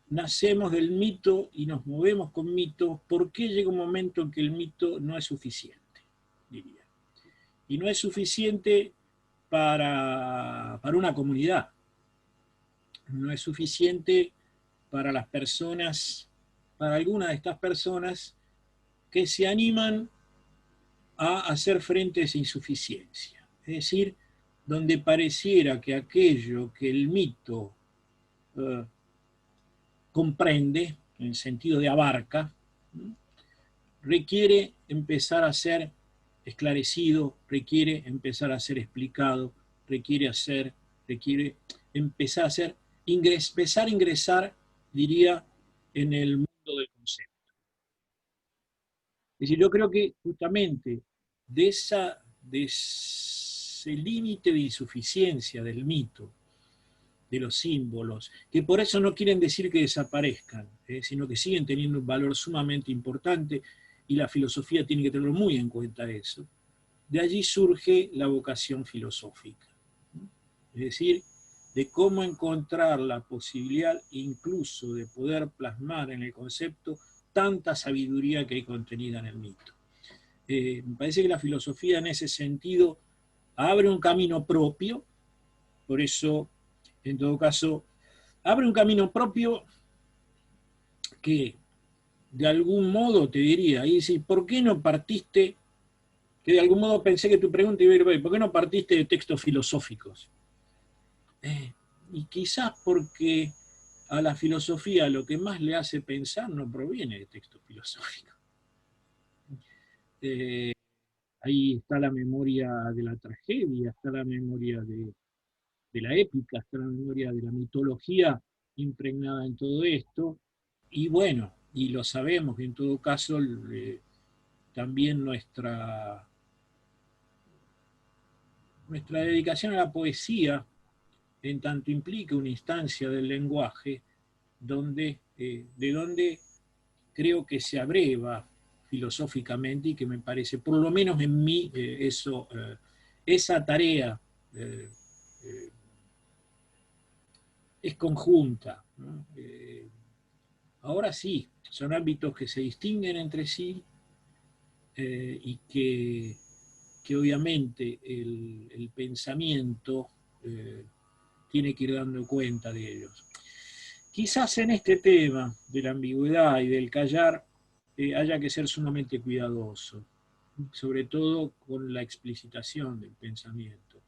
nacemos del mito y nos movemos con mitos, por qué llega un momento en que el mito no es suficiente, diría? Y no es suficiente para una comunidad, no es suficiente para las personas, para algunas de estas personas que se animan a hacer frente a esa insuficiencia. Es decir, donde pareciera que aquello que el mito comprende, en el sentido de abarca, requiere empezar a ser esclarecido, requiere empezar a ser explicado, requiere empezar a ingresar, diría, en el mundo del concepto. Es decir, yo creo que justamente de ese límite de insuficiencia del mito, de los símbolos, que por eso no quieren decir que desaparezcan, sino que siguen teniendo un valor sumamente importante, y la filosofía tiene que tenerlo muy en cuenta eso. De allí surge la vocación filosófica. Es decir, de cómo encontrar la posibilidad incluso de poder plasmar en el concepto tanta sabiduría que hay contenida en el mito. Me parece que la filosofía en ese sentido abre un camino propio, por eso, en todo caso, abre un camino propio que de algún modo te diría, y decir, ¿por qué no partiste? Que de algún modo pensé que tu pregunta iba a ir, ¿por qué no partiste de textos filosóficos? Y quizás porque a la filosofía lo que más le hace pensar no proviene de textos filosóficos. Ahí está la memoria de la tragedia, está la memoria de la épica, está la memoria de la mitología impregnada en todo esto. Y bueno, y lo sabemos, que en todo caso también nuestra dedicación a la poesía, en tanto implica una instancia del lenguaje, de donde creo que se abreva filosóficamente y que me parece, por lo menos en mí, esa tarea es conjunta, ¿no? Ahora sí, son ámbitos que se distinguen entre sí y que obviamente el pensamiento tiene que ir dando cuenta de ellos. Quizás en este tema de la ambigüedad y del callar haya que ser sumamente cuidadoso, sobre todo con la explicitación del pensamiento.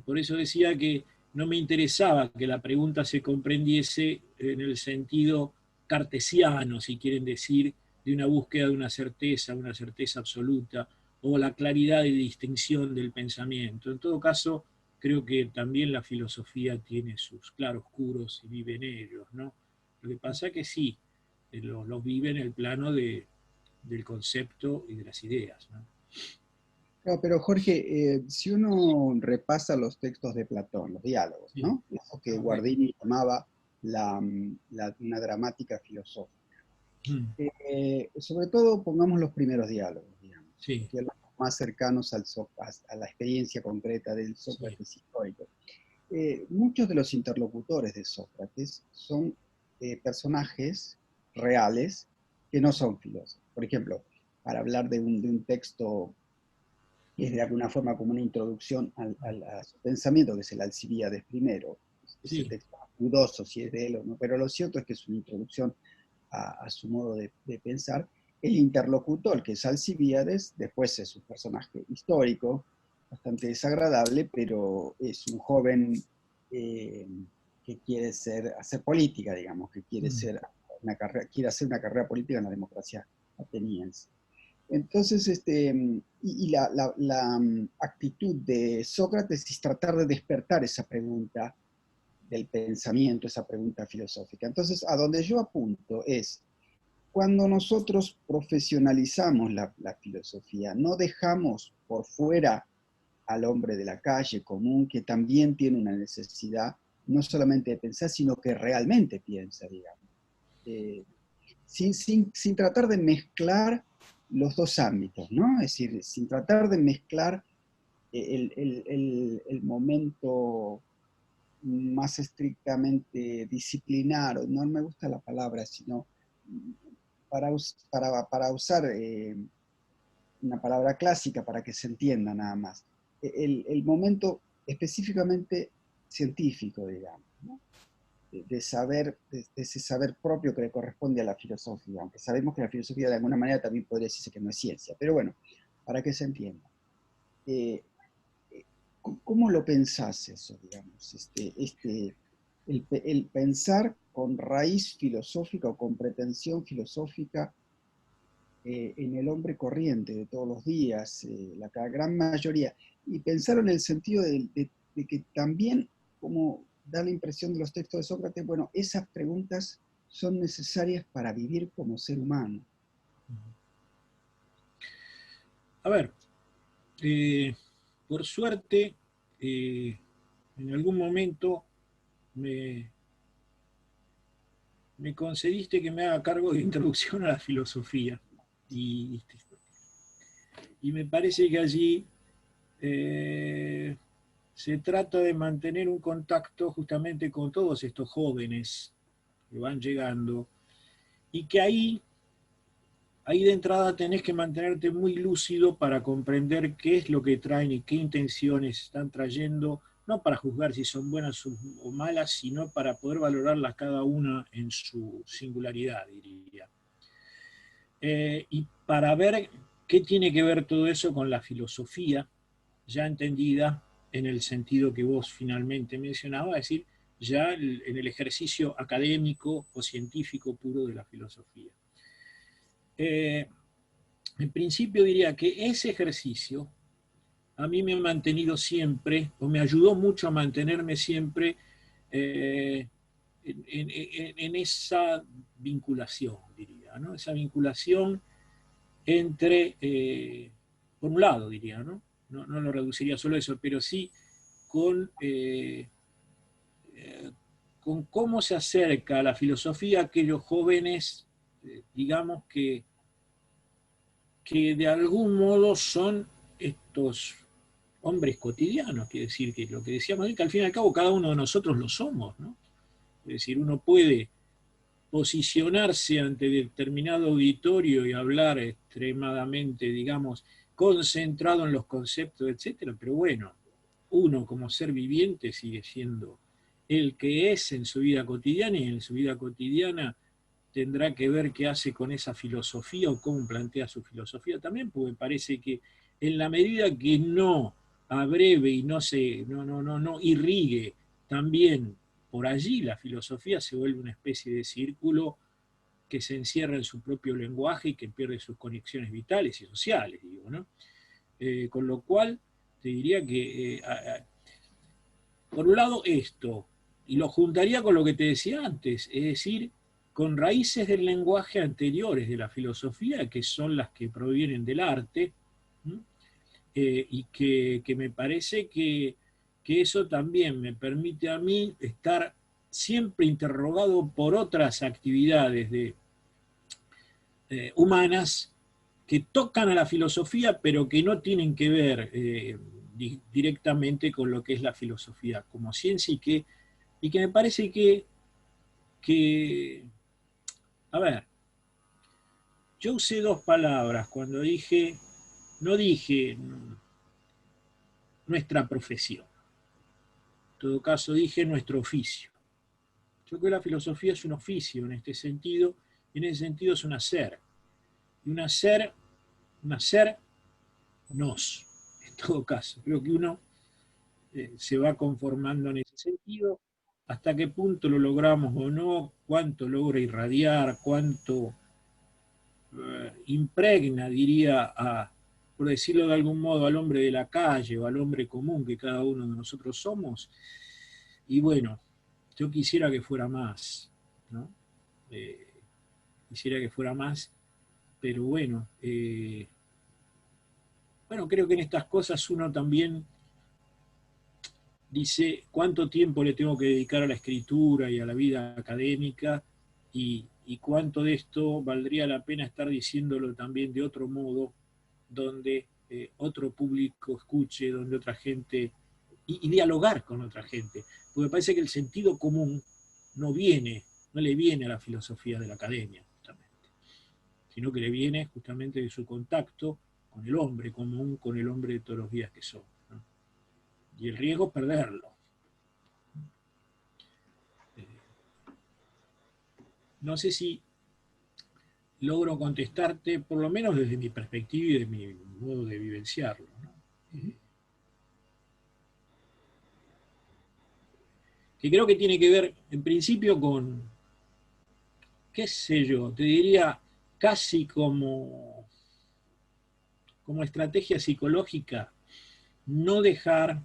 Por eso decía que no me interesaba que la pregunta se comprendiese en el sentido cartesiano, si quieren decir, de una búsqueda de una certeza absoluta, o la claridad de distinción del pensamiento. En todo caso, creo que también la filosofía tiene sus claroscuros y vive en ellos, ¿no? Lo que pasa es que sí, los vive en el plano del concepto y de las ideas, ¿no? Claro, pero Jorge, si uno repasa los textos de Platón, los diálogos, Sí. ¿no? Eso que Guardini llamaba una dramática filosófica. Sobre todo pongamos los primeros diálogos, digamos, sí. los diálogos más cercanos a la experiencia concreta del Sócrates Sí. histórico. Muchos de los interlocutores de Sócrates son personajes reales que no son filósofos. Por ejemplo, para hablar de un texto que es de alguna forma como una introducción a su pensamiento, que es el Alcibíades primero, ese texto dudoso si es de él o no, pero lo cierto es que es una introducción a su modo de pensar. El interlocutor, que es Alcibíades, después es un personaje histórico, bastante desagradable, pero es un joven que quiere hacer política, digamos, que quiere quiere hacer una carrera política en la democracia ateniense. Entonces, la actitud de Sócrates es tratar de despertar esa pregunta del pensamiento, esa pregunta filosófica. Entonces, a donde yo apunto es, cuando nosotros profesionalizamos la filosofía, no dejamos por fuera al hombre de la calle común, que también tiene una necesidad no solamente de pensar, sino que realmente piensa, digamos. Sin tratar de mezclar los dos ámbitos, ¿no? Es decir, sin tratar de mezclar el momento más estrictamente disciplinar, no me gusta la palabra, sino para usar una palabra clásica para que se entienda nada más, el momento específicamente científico, digamos, ¿no? de ese saber propio que le corresponde a la filosofía, aunque sabemos que la filosofía de alguna manera también podría decirse que no es ciencia, pero bueno, para que se entienda. ¿Cómo lo pensás eso, digamos? El pensar con raíz filosófica o con pretensión filosófica en el hombre corriente de todos los días, la gran mayoría, y pensar en el sentido de que también, como da la impresión de los textos de Sócrates, bueno, esas preguntas son necesarias para vivir como ser humano. A ver, por suerte, en algún momento me concediste que me haga cargo de introducción a la filosofía. Y me parece que allí se trata de mantener un contacto justamente con todos estos jóvenes que van llegando y que ahí de entrada tenés que mantenerte muy lúcido para comprender qué es lo que traen y qué intenciones están trayendo, no para juzgar si son buenas o malas, sino para poder valorarlas cada una en su singularidad, diría. Y para ver qué tiene que ver todo eso con la filosofía, ya entendida en el sentido que vos finalmente mencionabas, es decir, ya en el ejercicio académico o científico puro de la filosofía. En principio diría que ese ejercicio a mí me ha mantenido siempre, o me ayudó mucho a mantenerme siempre en esa vinculación, diría, ¿no? Esa vinculación entre, por un lado, diría, ¿no? No lo reduciría solo a eso, pero sí con, con cómo se acerca a la filosofía a aquellos jóvenes, digamos, que de algún modo son estos hombres cotidianos, quiere decir que lo que decíamos es que al fin y al cabo cada uno de nosotros lo somos, ¿no? Es decir, uno puede posicionarse ante determinado auditorio y hablar extremadamente, digamos, concentrado en los conceptos, etcétera, pero bueno, uno como ser viviente sigue siendo el que es en su vida cotidiana, y en su vida cotidiana tendrá que ver qué hace con esa filosofía o cómo plantea su filosofía también, porque parece que en la medida que no abreve y no irrigue también por allí, la filosofía se vuelve una especie de círculo que se encierra en su propio lenguaje y que pierde sus conexiones vitales y sociales, digo, ¿no? Con lo cual, te diría que, por un lado, esto, y lo juntaría con lo que te decía antes, es decir, con raíces del lenguaje anteriores de la filosofía, que son las que provienen del arte, y que me parece que eso también me permite a mí estar siempre interrogado por otras actividades humanas que tocan a la filosofía, pero que no tienen que ver directamente con lo que es la filosofía como ciencia, y que me parece que, a ver, yo usé dos palabras cuando dije, no dije nuestra profesión, en todo caso dije nuestro oficio. Yo creo que la filosofía es un oficio en este sentido, y en ese sentido es un hacer. Y un hacer nos, en todo caso. Creo que uno se va conformando en ese sentido, hasta qué punto lo logramos o no, cuánto logra irradiar, cuánto impregna, diría, por decirlo de algún modo, al hombre de la calle o al hombre común que cada uno de nosotros somos. Y bueno, yo quisiera que fuera más, ¿no? Quisiera que fuera más, pero bueno, bueno, creo que en estas cosas uno también dice cuánto tiempo le tengo que dedicar a la escritura y a la vida académica, y cuánto de esto valdría la pena estar diciéndolo también de otro modo, donde otro público escuche, donde otra gente, y dialogar con otra gente, porque me parece que el sentido común no le viene a la filosofía de la academia, justamente, sino que le viene justamente de su contacto con el hombre común, con el hombre de todos los días que son, ¿no? Y el riesgo es perderlo. No sé si logro contestarte, por lo menos desde mi perspectiva y de mi modo de vivenciarlo, ¿no? Que creo que tiene que ver, en principio, con, qué sé yo, te diría casi como estrategia psicológica, no dejar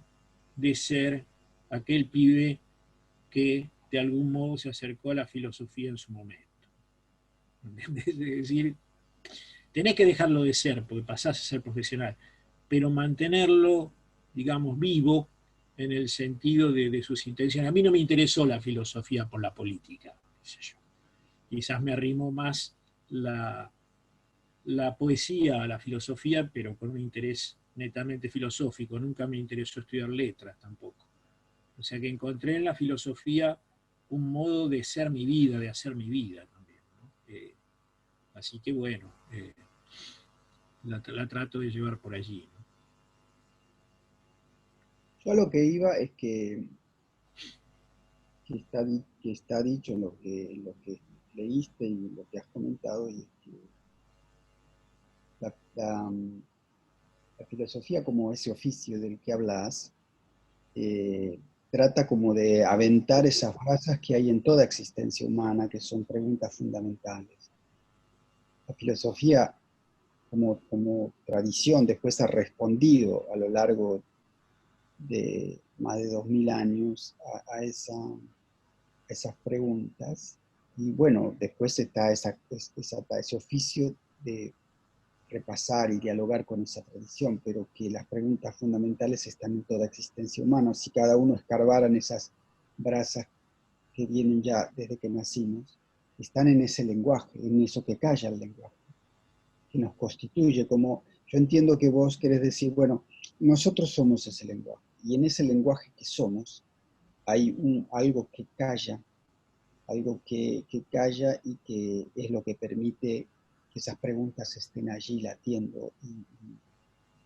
de ser aquel pibe que de algún modo se acercó a la filosofía en su momento. Es decir, tenés que dejarlo de ser, porque pasás a ser profesional, pero mantenerlo, digamos, vivo en el sentido de sus intenciones. A mí no me interesó la filosofía por la política, qué sé yo. Quizás me arrimó más la poesía a la filosofía, pero con un interés netamente filosófico. Nunca me interesó estudiar letras tampoco. O sea que encontré en la filosofía un modo de ser mi vida, de hacer mi vida también, ¿no? Así que bueno, la trato de llevar por allí, ¿no? Yo a lo que iba es que está dicho en lo que leíste y lo que has comentado, y es que la, la, la filosofía como ese oficio del que hablas, trata como de aventar esas brasas que hay en toda existencia humana, que son preguntas fundamentales. La filosofía, como tradición, después ha respondido a lo largo de más de 2000 años a esas preguntas. Y bueno, después está ese oficio de repasar y dialogar con esa tradición, pero que las preguntas fundamentales están en toda existencia humana. Si cada uno escarbara en esas brasas que vienen ya desde que nacimos, están en ese lenguaje, en eso que calla el lenguaje, que nos constituye. Como yo entiendo que vos querés decir, bueno, nosotros somos ese lenguaje, y en ese lenguaje que somos hay algo que calla, algo que calla y que es lo que permite que esas preguntas estén allí latiendo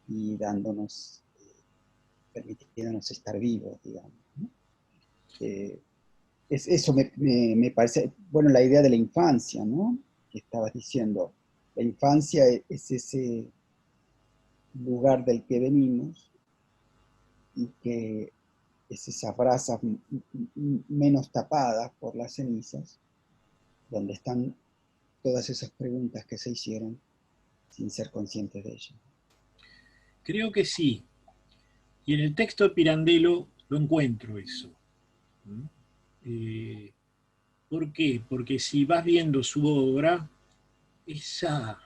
y dándonos, permitiéndonos estar vivos, digamos, ¿no? Eso me parece, bueno, la idea de la infancia, ¿no? Que estabas diciendo. La infancia es ese lugar del que venimos y que es esas brasas menos tapadas por las cenizas, donde están todas esas preguntas que se hicieron sin ser conscientes de ellas. Creo que sí. Y en el texto de Pirandello lo encuentro eso. ¿Por qué? Porque si vas viendo su obra, esa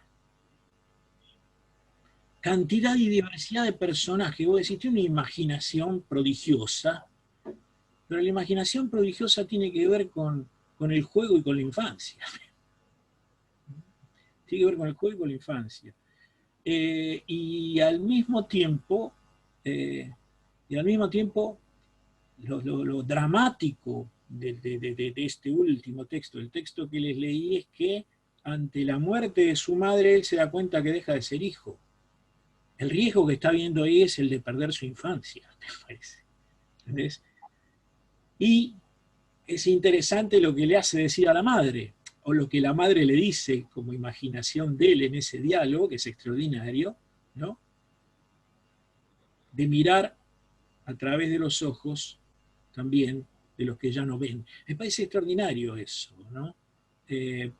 cantidad y diversidad de personajes, vos decís, tiene una imaginación prodigiosa, pero la imaginación prodigiosa tiene que ver con el juego y con la infancia. Tiene que ver con el juego y con la infancia. Y al mismo tiempo, lo dramático de este último texto, el texto que les leí, es que ante la muerte de su madre él se da cuenta que deja de ser hijo. El riesgo que está viendo ahí es el de perder su infancia, me parece. ¿Entendés? Y es interesante lo que le hace decir a la madre, o lo que la madre le dice como imaginación de él en ese diálogo, que es extraordinario, ¿no? De mirar a través de los ojos también de los que ya no ven. Me parece extraordinario eso, ¿no?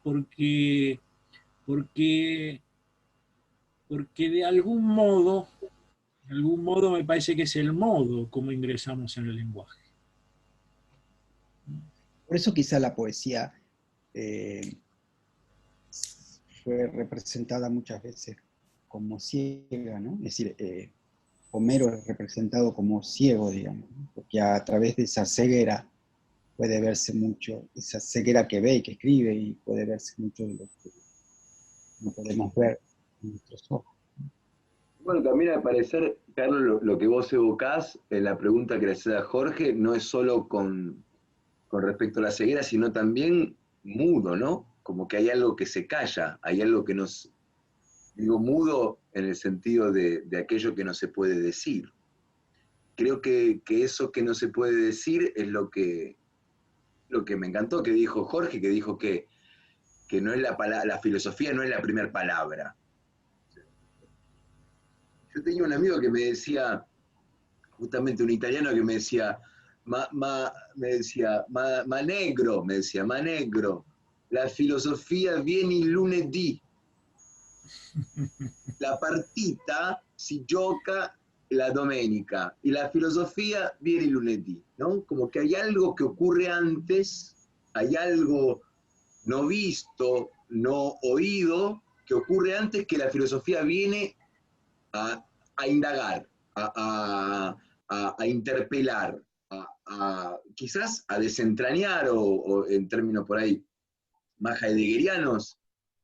Porque de algún modo me parece que es el modo como ingresamos en el lenguaje. Por eso quizá la poesía fue representada muchas veces como ciega, ¿no? Es decir, Homero es representado como ciego, digamos, ¿no? Porque a través de esa ceguera puede verse mucho, esa ceguera que ve y que escribe, y puede verse mucho de lo que no podemos ver con nuestros ojos. Bueno, también al parecer, Carlos, lo que vos evocás en la pregunta que le haces a Jorge no es solo con respecto a la ceguera, sino también mudo, ¿no? Como que hay algo que se calla, hay algo que nos... Digo mudo en el sentido de aquello que no se puede decir. Creo que eso que no se puede decir es lo que me encantó que dijo Jorge, que dijo que no es la filosofía no es la primera palabra. Yo tenía un amigo que me decía, justamente un italiano que me decía, ma negro, la filosofia viene il lunedì, la partita si gioca la domenica y la filosofía viene el lunedì, ¿no? Como que hay algo que ocurre antes, hay algo no visto, no oído, que ocurre antes que la filosofía viene a indagar, a interpelar, quizás a desentrañar, o en términos por ahí más heideggerianos,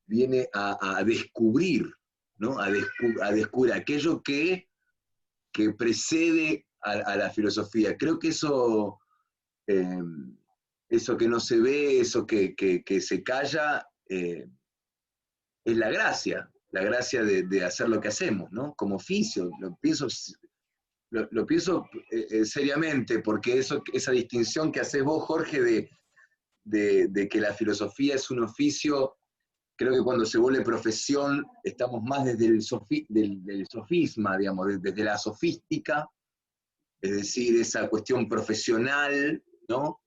viene a descubrir, ¿no? A descubrir aquello que precede a la filosofía. Creo que eso que no se ve, eso que se calla, es la gracia de hacer lo que hacemos, ¿no? Como oficio. Lo pienso seriamente, porque esa distinción que haces vos, Jorge, de que la filosofía es un oficio, creo que cuando se vuelve profesión estamos más desde del sofisma, digamos, desde la sofística, es decir, esa cuestión profesional, ¿no?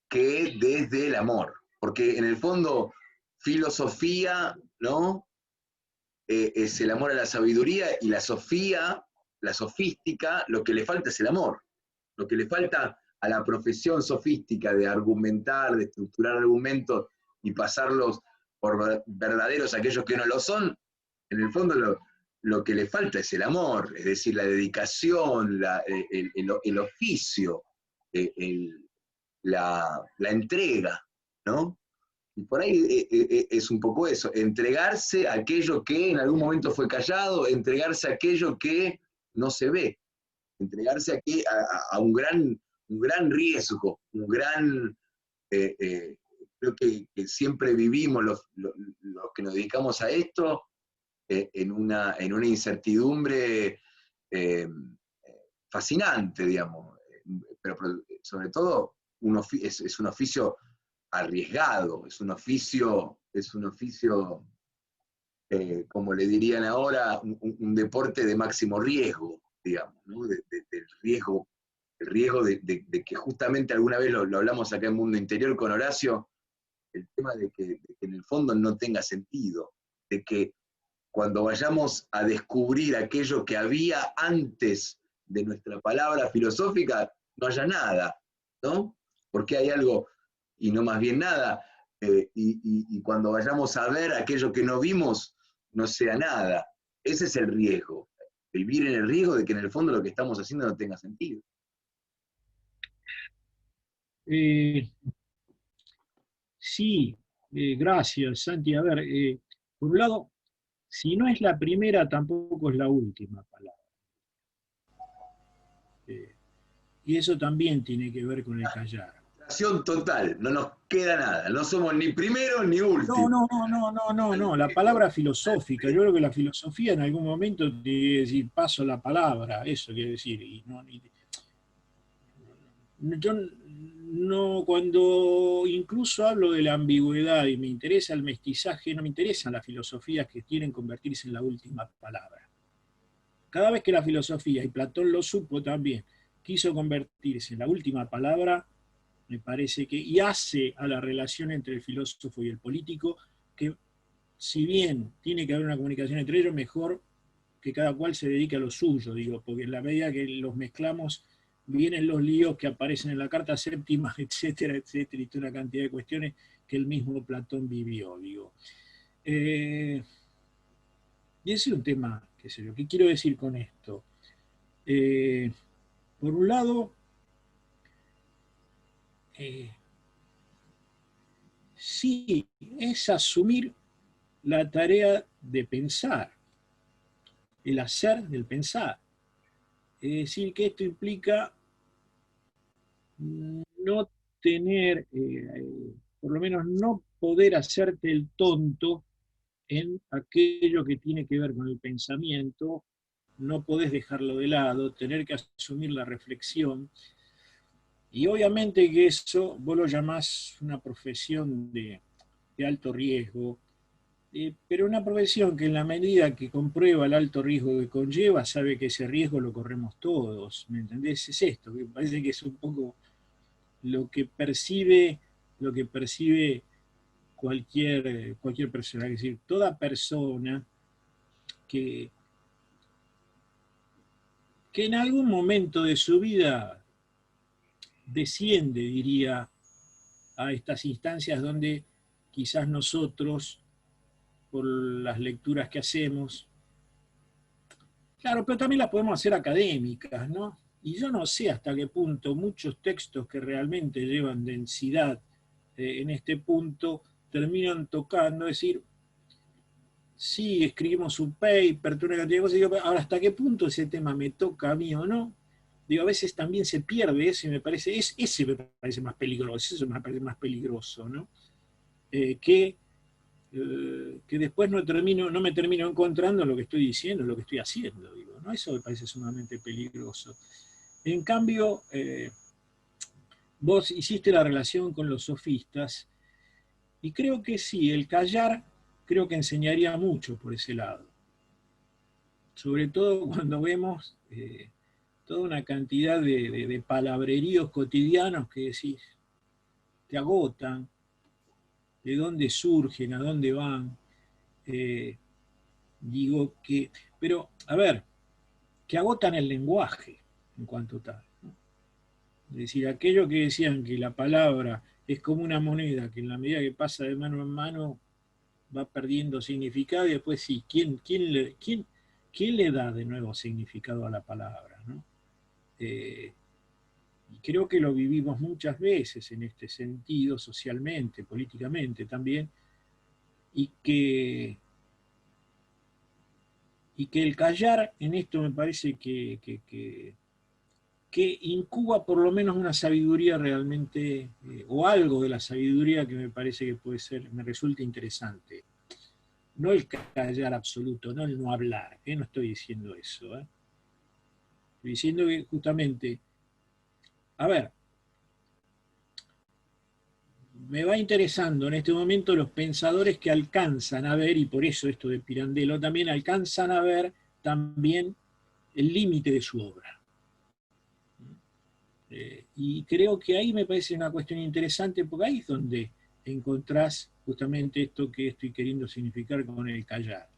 Que desde el amor. Porque en el fondo, filosofía, ¿no? Es el amor a la sabiduría, y la sofía, la sofística, lo que le falta es el amor. Lo que le falta a la profesión sofística de argumentar, de estructurar argumentos y pasarlos por verdaderos aquellos que no lo son, en el fondo lo que le falta es el amor, es decir, la dedicación, el oficio, la entrega, ¿no? Y por ahí es un poco eso, entregarse a aquello que en algún momento fue callado, entregarse a aquello que no se ve, entregarse a un gran riesgo, creo que siempre vivimos los que nos dedicamos a esto en una incertidumbre fascinante, digamos, pero sobre todo es un oficio arriesgado, es un oficio, como le dirían ahora, un deporte de máximo riesgo, digamos, ¿no? Del riesgo, el riesgo de que justamente alguna vez lo hablamos acá en Mundo Interior con Horacio, el tema de que en el fondo no tenga sentido, de que cuando vayamos a descubrir aquello que había antes de nuestra palabra filosófica, no haya nada, ¿no? Porque hay algo y no más bien nada, y cuando vayamos a ver aquello que no vimos, no sea nada. Ese es el riesgo, vivir en el riesgo de que en el fondo lo que estamos haciendo no tenga sentido. Sí, gracias, Santi. A ver, por un lado, si no es la primera, tampoco es la última palabra. Y eso también tiene que ver con el callar. Total, no nos queda nada, no somos ni primero ni último. No, la palabra filosófica, yo creo que la filosofía en algún momento tiene que decir paso la palabra, eso quiere decir. Yo no, cuando incluso hablo de la ambigüedad y me interesa el mestizaje, no me interesan las filosofías que quieren convertirse en la última palabra. Cada vez que la filosofía, y Platón lo supo también, quiso convertirse en la última palabra, me parece que, y hace a la relación entre el filósofo y el político, que si bien tiene que haber una comunicación entre ellos, mejor que cada cual se dedique a lo suyo, digo, porque en la medida que los mezclamos, vienen los líos que aparecen en la carta séptima, etcétera, y toda una cantidad de cuestiones que el mismo Platón vivió, digo. Y ese es un tema, qué sé yo, ¿qué quiero decir con esto? Por un lado, sí, es asumir la tarea de pensar, el hacer del pensar. Es decir, que esto implica no tener, por lo menos no poder hacerte el tonto en aquello que tiene que ver con el pensamiento, no podés dejarlo de lado, tener que asumir la reflexión. Y obviamente que eso vos lo llamás una profesión de alto riesgo, pero una profesión que en la medida que comprueba el alto riesgo que conlleva, sabe que ese riesgo lo corremos todos, ¿me entendés? Es esto, que parece que es un poco lo que percibe cualquier persona, es decir, toda persona que en algún momento de su vida desciende, diría, a estas instancias donde quizás nosotros, por las lecturas que hacemos, claro, pero también las podemos hacer académicas, ¿no? Y yo no sé hasta qué punto muchos textos que realmente llevan densidad en este punto terminan tocando, es decir, sí, escribimos un paper, una cantidad de cosas, digo, ahora hasta qué punto ese tema me toca a mí o no. Digo, a veces también se pierde eso y me parece, ese me parece más peligroso, eso me parece más peligroso, ¿no? Que después no me termino encontrando lo que estoy diciendo, lo que estoy haciendo, digo, ¿no? Eso me parece sumamente peligroso. En cambio, vos hiciste la relación con los sofistas, y creo que sí, el callar creo que enseñaría mucho por ese lado. Sobre todo cuando vemos toda una cantidad de palabreríos cotidianos que decís, te agotan, de dónde surgen, a dónde van. Digo que, pero a ver, que agotan el lenguaje en cuanto tal, ¿no? Es decir, aquello que decían que la palabra es como una moneda, que en la medida que pasa de mano en mano va perdiendo significado, y después sí, ¿quién le da de nuevo significado a la palabra, ¿no? Y creo que lo vivimos muchas veces en este sentido, socialmente, políticamente también, y que el callar en esto me parece que incuba por lo menos una sabiduría realmente, o algo de la sabiduría que me parece que puede ser, me resulta interesante. No el callar absoluto, no el no hablar, no estoy diciendo eso. Estoy diciendo que justamente, a ver, me va interesando en este momento los pensadores que alcanzan a ver, y por eso esto de Pirandello también, alcanzan a ver también el límite de su obra. Y creo que ahí me parece una cuestión interesante, porque ahí es donde encontrás justamente esto que estoy queriendo significar con el callar.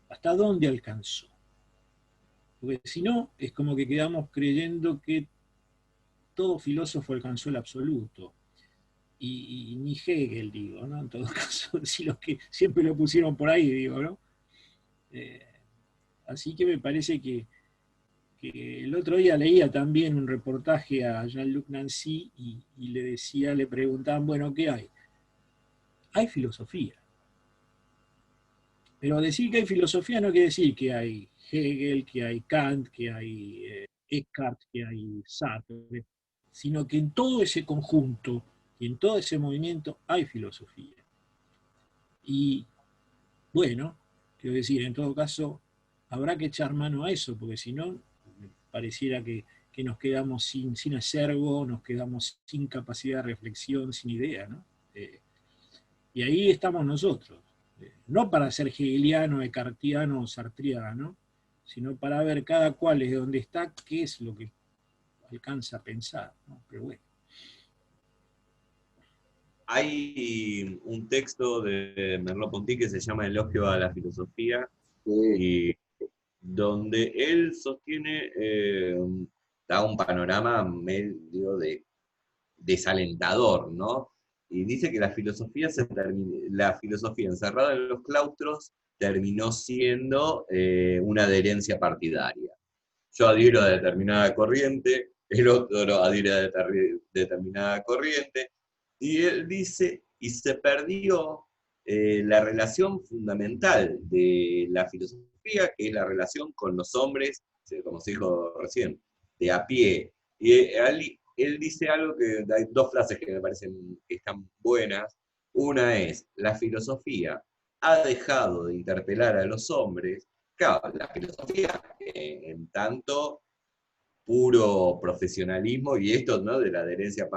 ¿Hasta dónde alcanzó? Porque si no, es como que quedamos creyendo que todo filósofo alcanzó el absoluto. Y ni Hegel, digo, ¿no? En todo caso, si los que siempre lo pusieron por ahí, digo, ¿no? Así que me parece que el otro día leía también un reportaje a Jean-Luc Nancy y le preguntaban, bueno, ¿qué hay? Hay filosofía. Pero decir que hay filosofía no quiere decir que hay Hegel, que hay Kant, que hay Eckhart, que hay Sartre, sino que en todo ese conjunto y en todo ese movimiento hay filosofía. Y bueno, quiero decir, en todo caso, habrá que echar mano a eso, porque si no, pareciera que nos quedamos sin acervo, nos quedamos sin capacidad de reflexión, sin idea, ¿no? Y ahí estamos nosotros, no para ser hegeliano, eckartiano o sartriano, sino para ver cada cual desde donde está, qué es lo que alcanza a pensar, ¿no? Pero bueno. Hay un texto de Merleau-Ponty que se llama Elogio a la filosofía, y donde él sostiene, da un panorama medio desalentador, ¿no? Y dice que la filosofía encerrada en los claustros terminó siendo una adherencia partidaria. Yo adhiero a determinada corriente, el otro adhiere a determinada corriente, y él dice, y se perdió la relación fundamental de la filosofía, que es la relación con los hombres, como se dijo recién, de a pie. Y él dice algo que hay dos frases que me parecen que están buenas. Una es, la filosofía ha dejado de interpelar a los hombres. Claro, la filosofía en tanto puro profesionalismo y esto, ¿no?, de la adherencia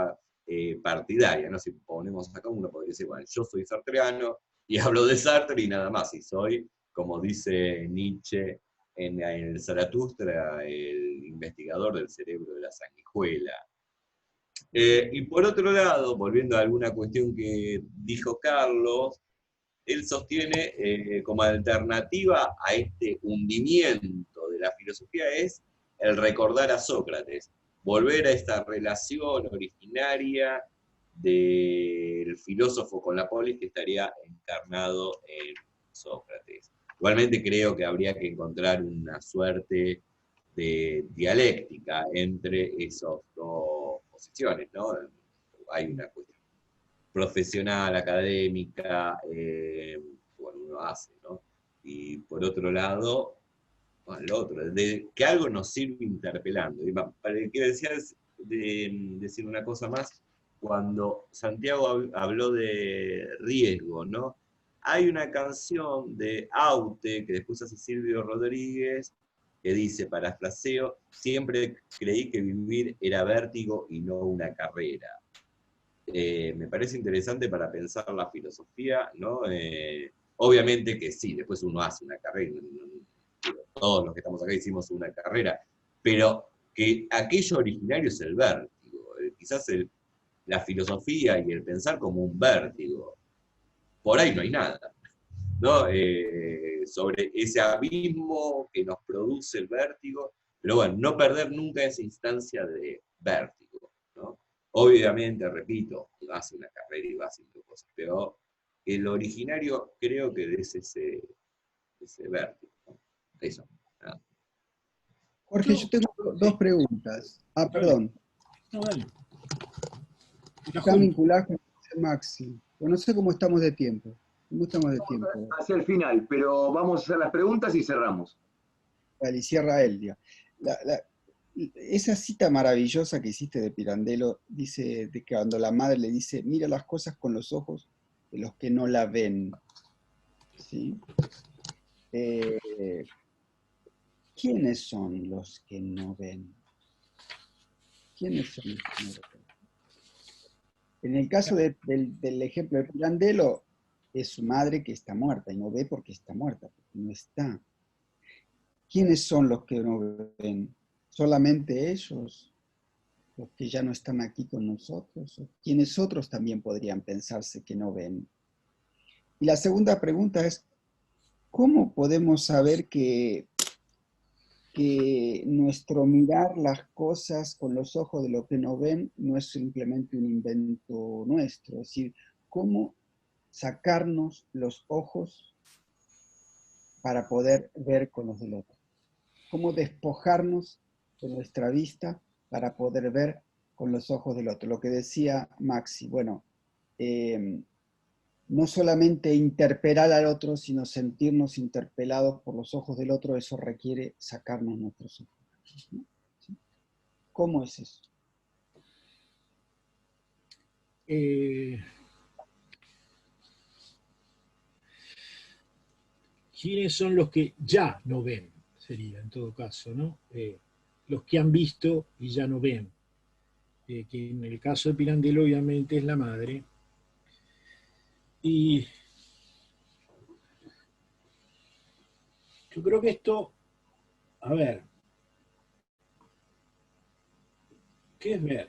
partidaria, ¿no? Si ponemos acá, uno podría decir, bueno, yo soy sartreano y hablo de Sartre y nada más, y soy, como dice Nietzsche en el Zaratustra, el investigador del cerebro de la sanguijuela. Y por otro lado, volviendo a alguna cuestión que dijo Carlos, él sostiene como alternativa a este hundimiento de la filosofía es el recordar a Sócrates, volver a esta relación originaria del filósofo con la polis que estaría encarnado en Sócrates. Igualmente creo que habría que encontrar una suerte de dialéctica entre esas dos posiciones, ¿no? Hay una cuestión profesional, académica, bueno, uno hace, ¿no? Y por otro lado, bueno, lo otro, de que algo nos sirve interpelando. Y para el que decías decir una cosa más, cuando Santiago habló de riesgo, ¿no? Hay una canción de Aute, que después hace Silvio Rodríguez, que dice, parafraseo, siempre creí que vivir era vértigo y no una carrera. Me parece interesante para pensar la filosofía, ¿no? Obviamente que sí, después uno hace una carrera, todos los que estamos acá hicimos una carrera, pero que aquello originario es el vértigo. Quizás la filosofía y el pensar como un vértigo. Por ahí no hay nada, ¿no? Sobre ese abismo que nos produce el vértigo, pero bueno, no perder nunca esa instancia de vértigo, ¿no? Obviamente, repito, vas a una carrera y vas haciendo cosas, pero el originario creo que es ese vértigo, ¿no? Eso, nada. Jorge, yo tengo dos preguntas. Ah, perdón. No, dale. Está vinculado con Maxi. Bueno, no sé cómo estamos de tiempo. ¿Cómo estamos de tiempo? Hacia el final, pero vamos a hacer las preguntas y cerramos. Vale, y cierra Eldia. Esa cita maravillosa que hiciste de Pirandello dice de que cuando la madre le dice, mira las cosas con los ojos de los que no la ven. ¿Sí? ¿Quiénes son los que no ven? ¿Quiénes son los que no ven? En el caso del ejemplo de Pirandello, es su madre que está muerta, y no ve porque está muerta, porque no está. ¿Quiénes son los que no ven? ¿Solamente ellos? ¿Los que ya no están aquí con nosotros? ¿O quiénes otros también podrían pensarse que no ven? Y la segunda pregunta es, ¿cómo podemos saber que nuestro mirar las cosas con los ojos de lo que no ven no es simplemente un invento nuestro? Es decir, ¿cómo sacarnos los ojos para poder ver con los del otro? ¿Cómo despojarnos de nuestra vista para poder ver con los ojos del otro? Lo que decía Maxi, bueno, no solamente interpelar al otro, sino sentirnos interpelados por los ojos del otro, eso requiere sacarnos nuestros ojos, ¿no? ¿Sí? ¿Cómo es eso? ¿Quiénes son los que ya no ven? Sería, en todo caso, ¿no? Los que han visto y ya no ven. Que en el caso de Pirandello, obviamente, es la madre. Y yo creo que esto, a ver, ¿qué es ver?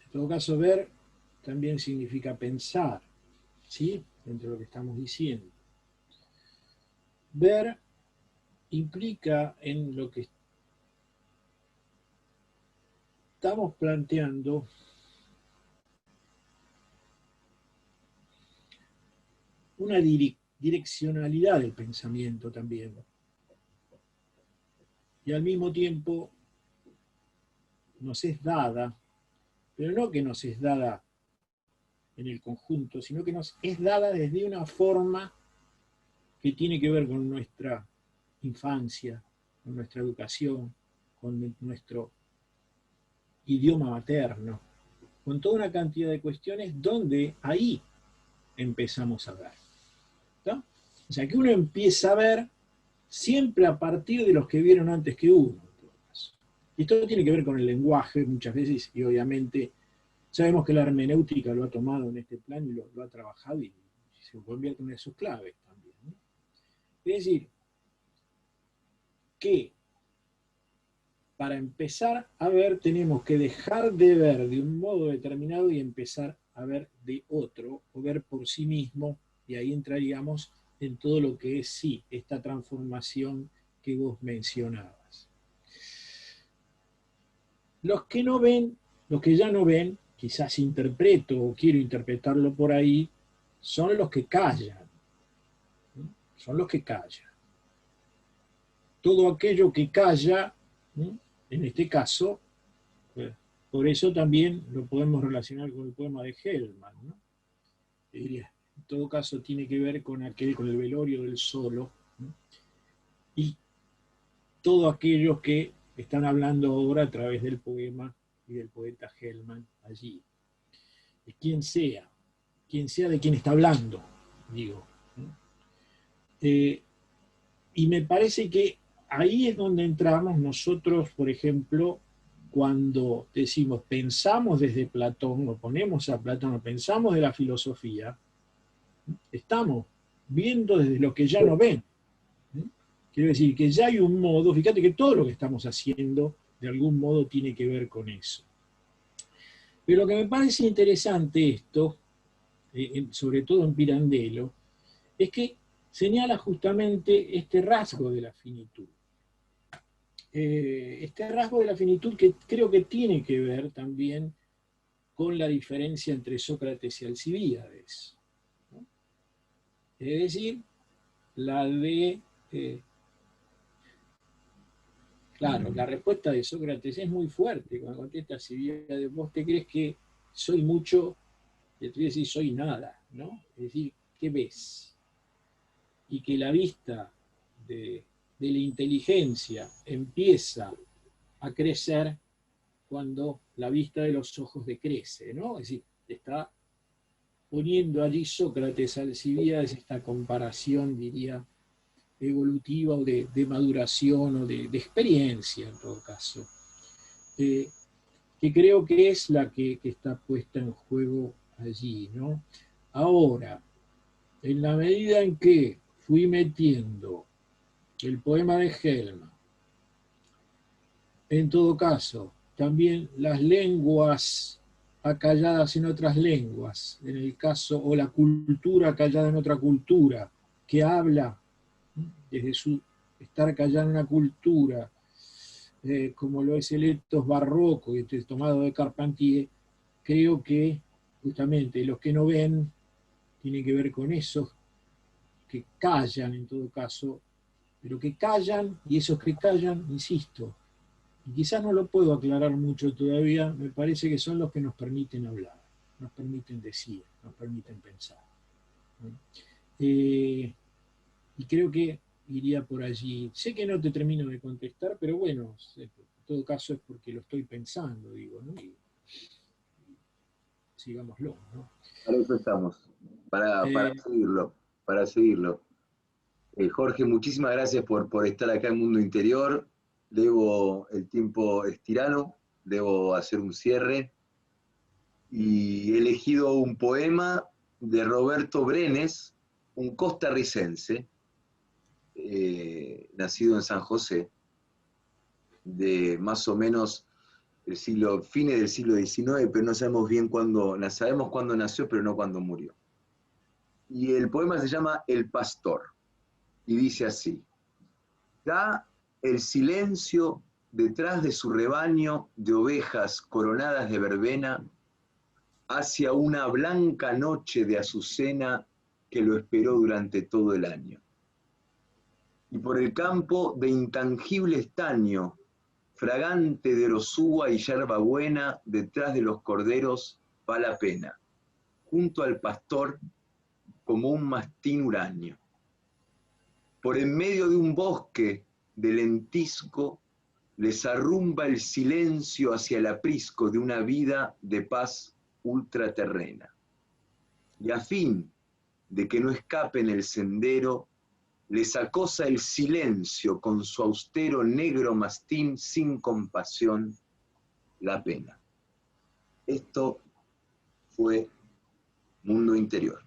En todo caso, ver también significa pensar, ¿sí? Dentro de lo que estamos diciendo. Ver implica en lo que estamos planteando una direccionalidad del pensamiento también. Y al mismo tiempo nos es dada, pero no que nos es dada en el conjunto, sino que nos es dada desde una forma que tiene que ver con nuestra infancia, con nuestra educación, con nuestro idioma materno, con toda una cantidad de cuestiones donde ahí empezamos a ver. ¿Está? O sea, que uno empieza a ver siempre a partir de los que vieron antes que uno. Y esto tiene que ver con el lenguaje muchas veces, y obviamente sabemos que la hermenéutica lo ha tomado en este plan y lo ha trabajado y se convierte en una de sus claves también, ¿no? Es decir, que para empezar a ver tenemos que dejar de ver de un modo determinado y empezar a ver de otro, o ver por sí mismo, y ahí entraríamos en todo lo que es, sí, esta transformación que vos mencionabas. Los que no ven, los que ya no ven, quizás interpreto o quiero interpretarlo por ahí, son los que callan. ¿No? Son los que callan. Todo aquello que calla, ¿no? En este caso, por eso también lo podemos relacionar con el poema de Hellman, ¿no? En todo caso tiene que ver con el velorio del solo, ¿no? Y todo aquello que están hablando ahora a través del poema y del poeta Hellman allí. De quien sea de quien está hablando, digo, ¿no? Y me parece que ahí es donde entramos nosotros, por ejemplo, cuando decimos, pensamos desde Platón, o ponemos a Platón, o pensamos de la filosofía, estamos viendo desde los que ya no ven. Quiero decir que ya hay un modo, fíjate que todo lo que estamos haciendo de algún modo tiene que ver con eso. Pero lo que me parece interesante esto, sobre todo en Pirandello, es que señala justamente este rasgo de la finitud. Este rasgo de la finitud que creo que tiene que ver también con la diferencia entre Sócrates y Alcibíades, ¿no? Es decir, la de... claro, la respuesta de Sócrates es muy fuerte cuando contesta Alcibíades, vos te crees que soy mucho, y te voy a decir soy nada, ¿no? Es decir, ¿qué ves? Y que la vista de la inteligencia empieza a crecer cuando la vista de los ojos decrece, ¿no? Es decir, está poniendo allí Sócrates a Alcibíades esta comparación, diría, evolutiva o de maduración o de experiencia, en todo caso, que creo que es la que está puesta en juego allí, ¿no? Ahora, en la medida en que fui metiendo el poema de Helma, en todo caso, también las lenguas acalladas en otras lenguas, en el caso, o la cultura callada en otra cultura, que habla desde su estar callada en una cultura, como lo es el etos barroco, y tomado de Carpentier, creo que justamente los que no ven tienen que ver con esos que callan en todo caso, pero que callan, y esos que callan, insisto, y quizás no lo puedo aclarar mucho todavía, me parece que son los que nos permiten hablar, nos permiten decir, nos permiten pensar. Y creo que iría por allí. Sé que no te termino de contestar, pero bueno, en todo caso es porque lo estoy pensando, digo, ¿no? Y sigámoslo, ¿no? Para eso estamos, para seguirlo. Jorge, muchísimas gracias por estar acá en Mundo Interior. El tiempo es tirano, debo hacer un cierre. Y he elegido un poema de Roberto Brenes, un costarricense, nacido en San José, de más o menos fines del siglo XIX, pero no sabemos bien cuándo, sabemos cuándo nació, pero no cuándo murió. Y el poema se llama El Pastor, y dice así: da el silencio detrás de su rebaño de ovejas coronadas de verbena hacia una blanca noche de azucena que lo esperó durante todo el año. Y por el campo de intangible estaño, fragante de rosúa y yerba buena, detrás de los corderos va la pena, junto al pastor como un mastín huraño. Por en medio de un bosque de lentisco, les arrumba el silencio hacia el aprisco de una vida de paz ultraterrena. Y a fin de que no escapen el sendero, les acosa el silencio con su austero negro mastín sin compasión, la pena. Esto fue Mundo Interior.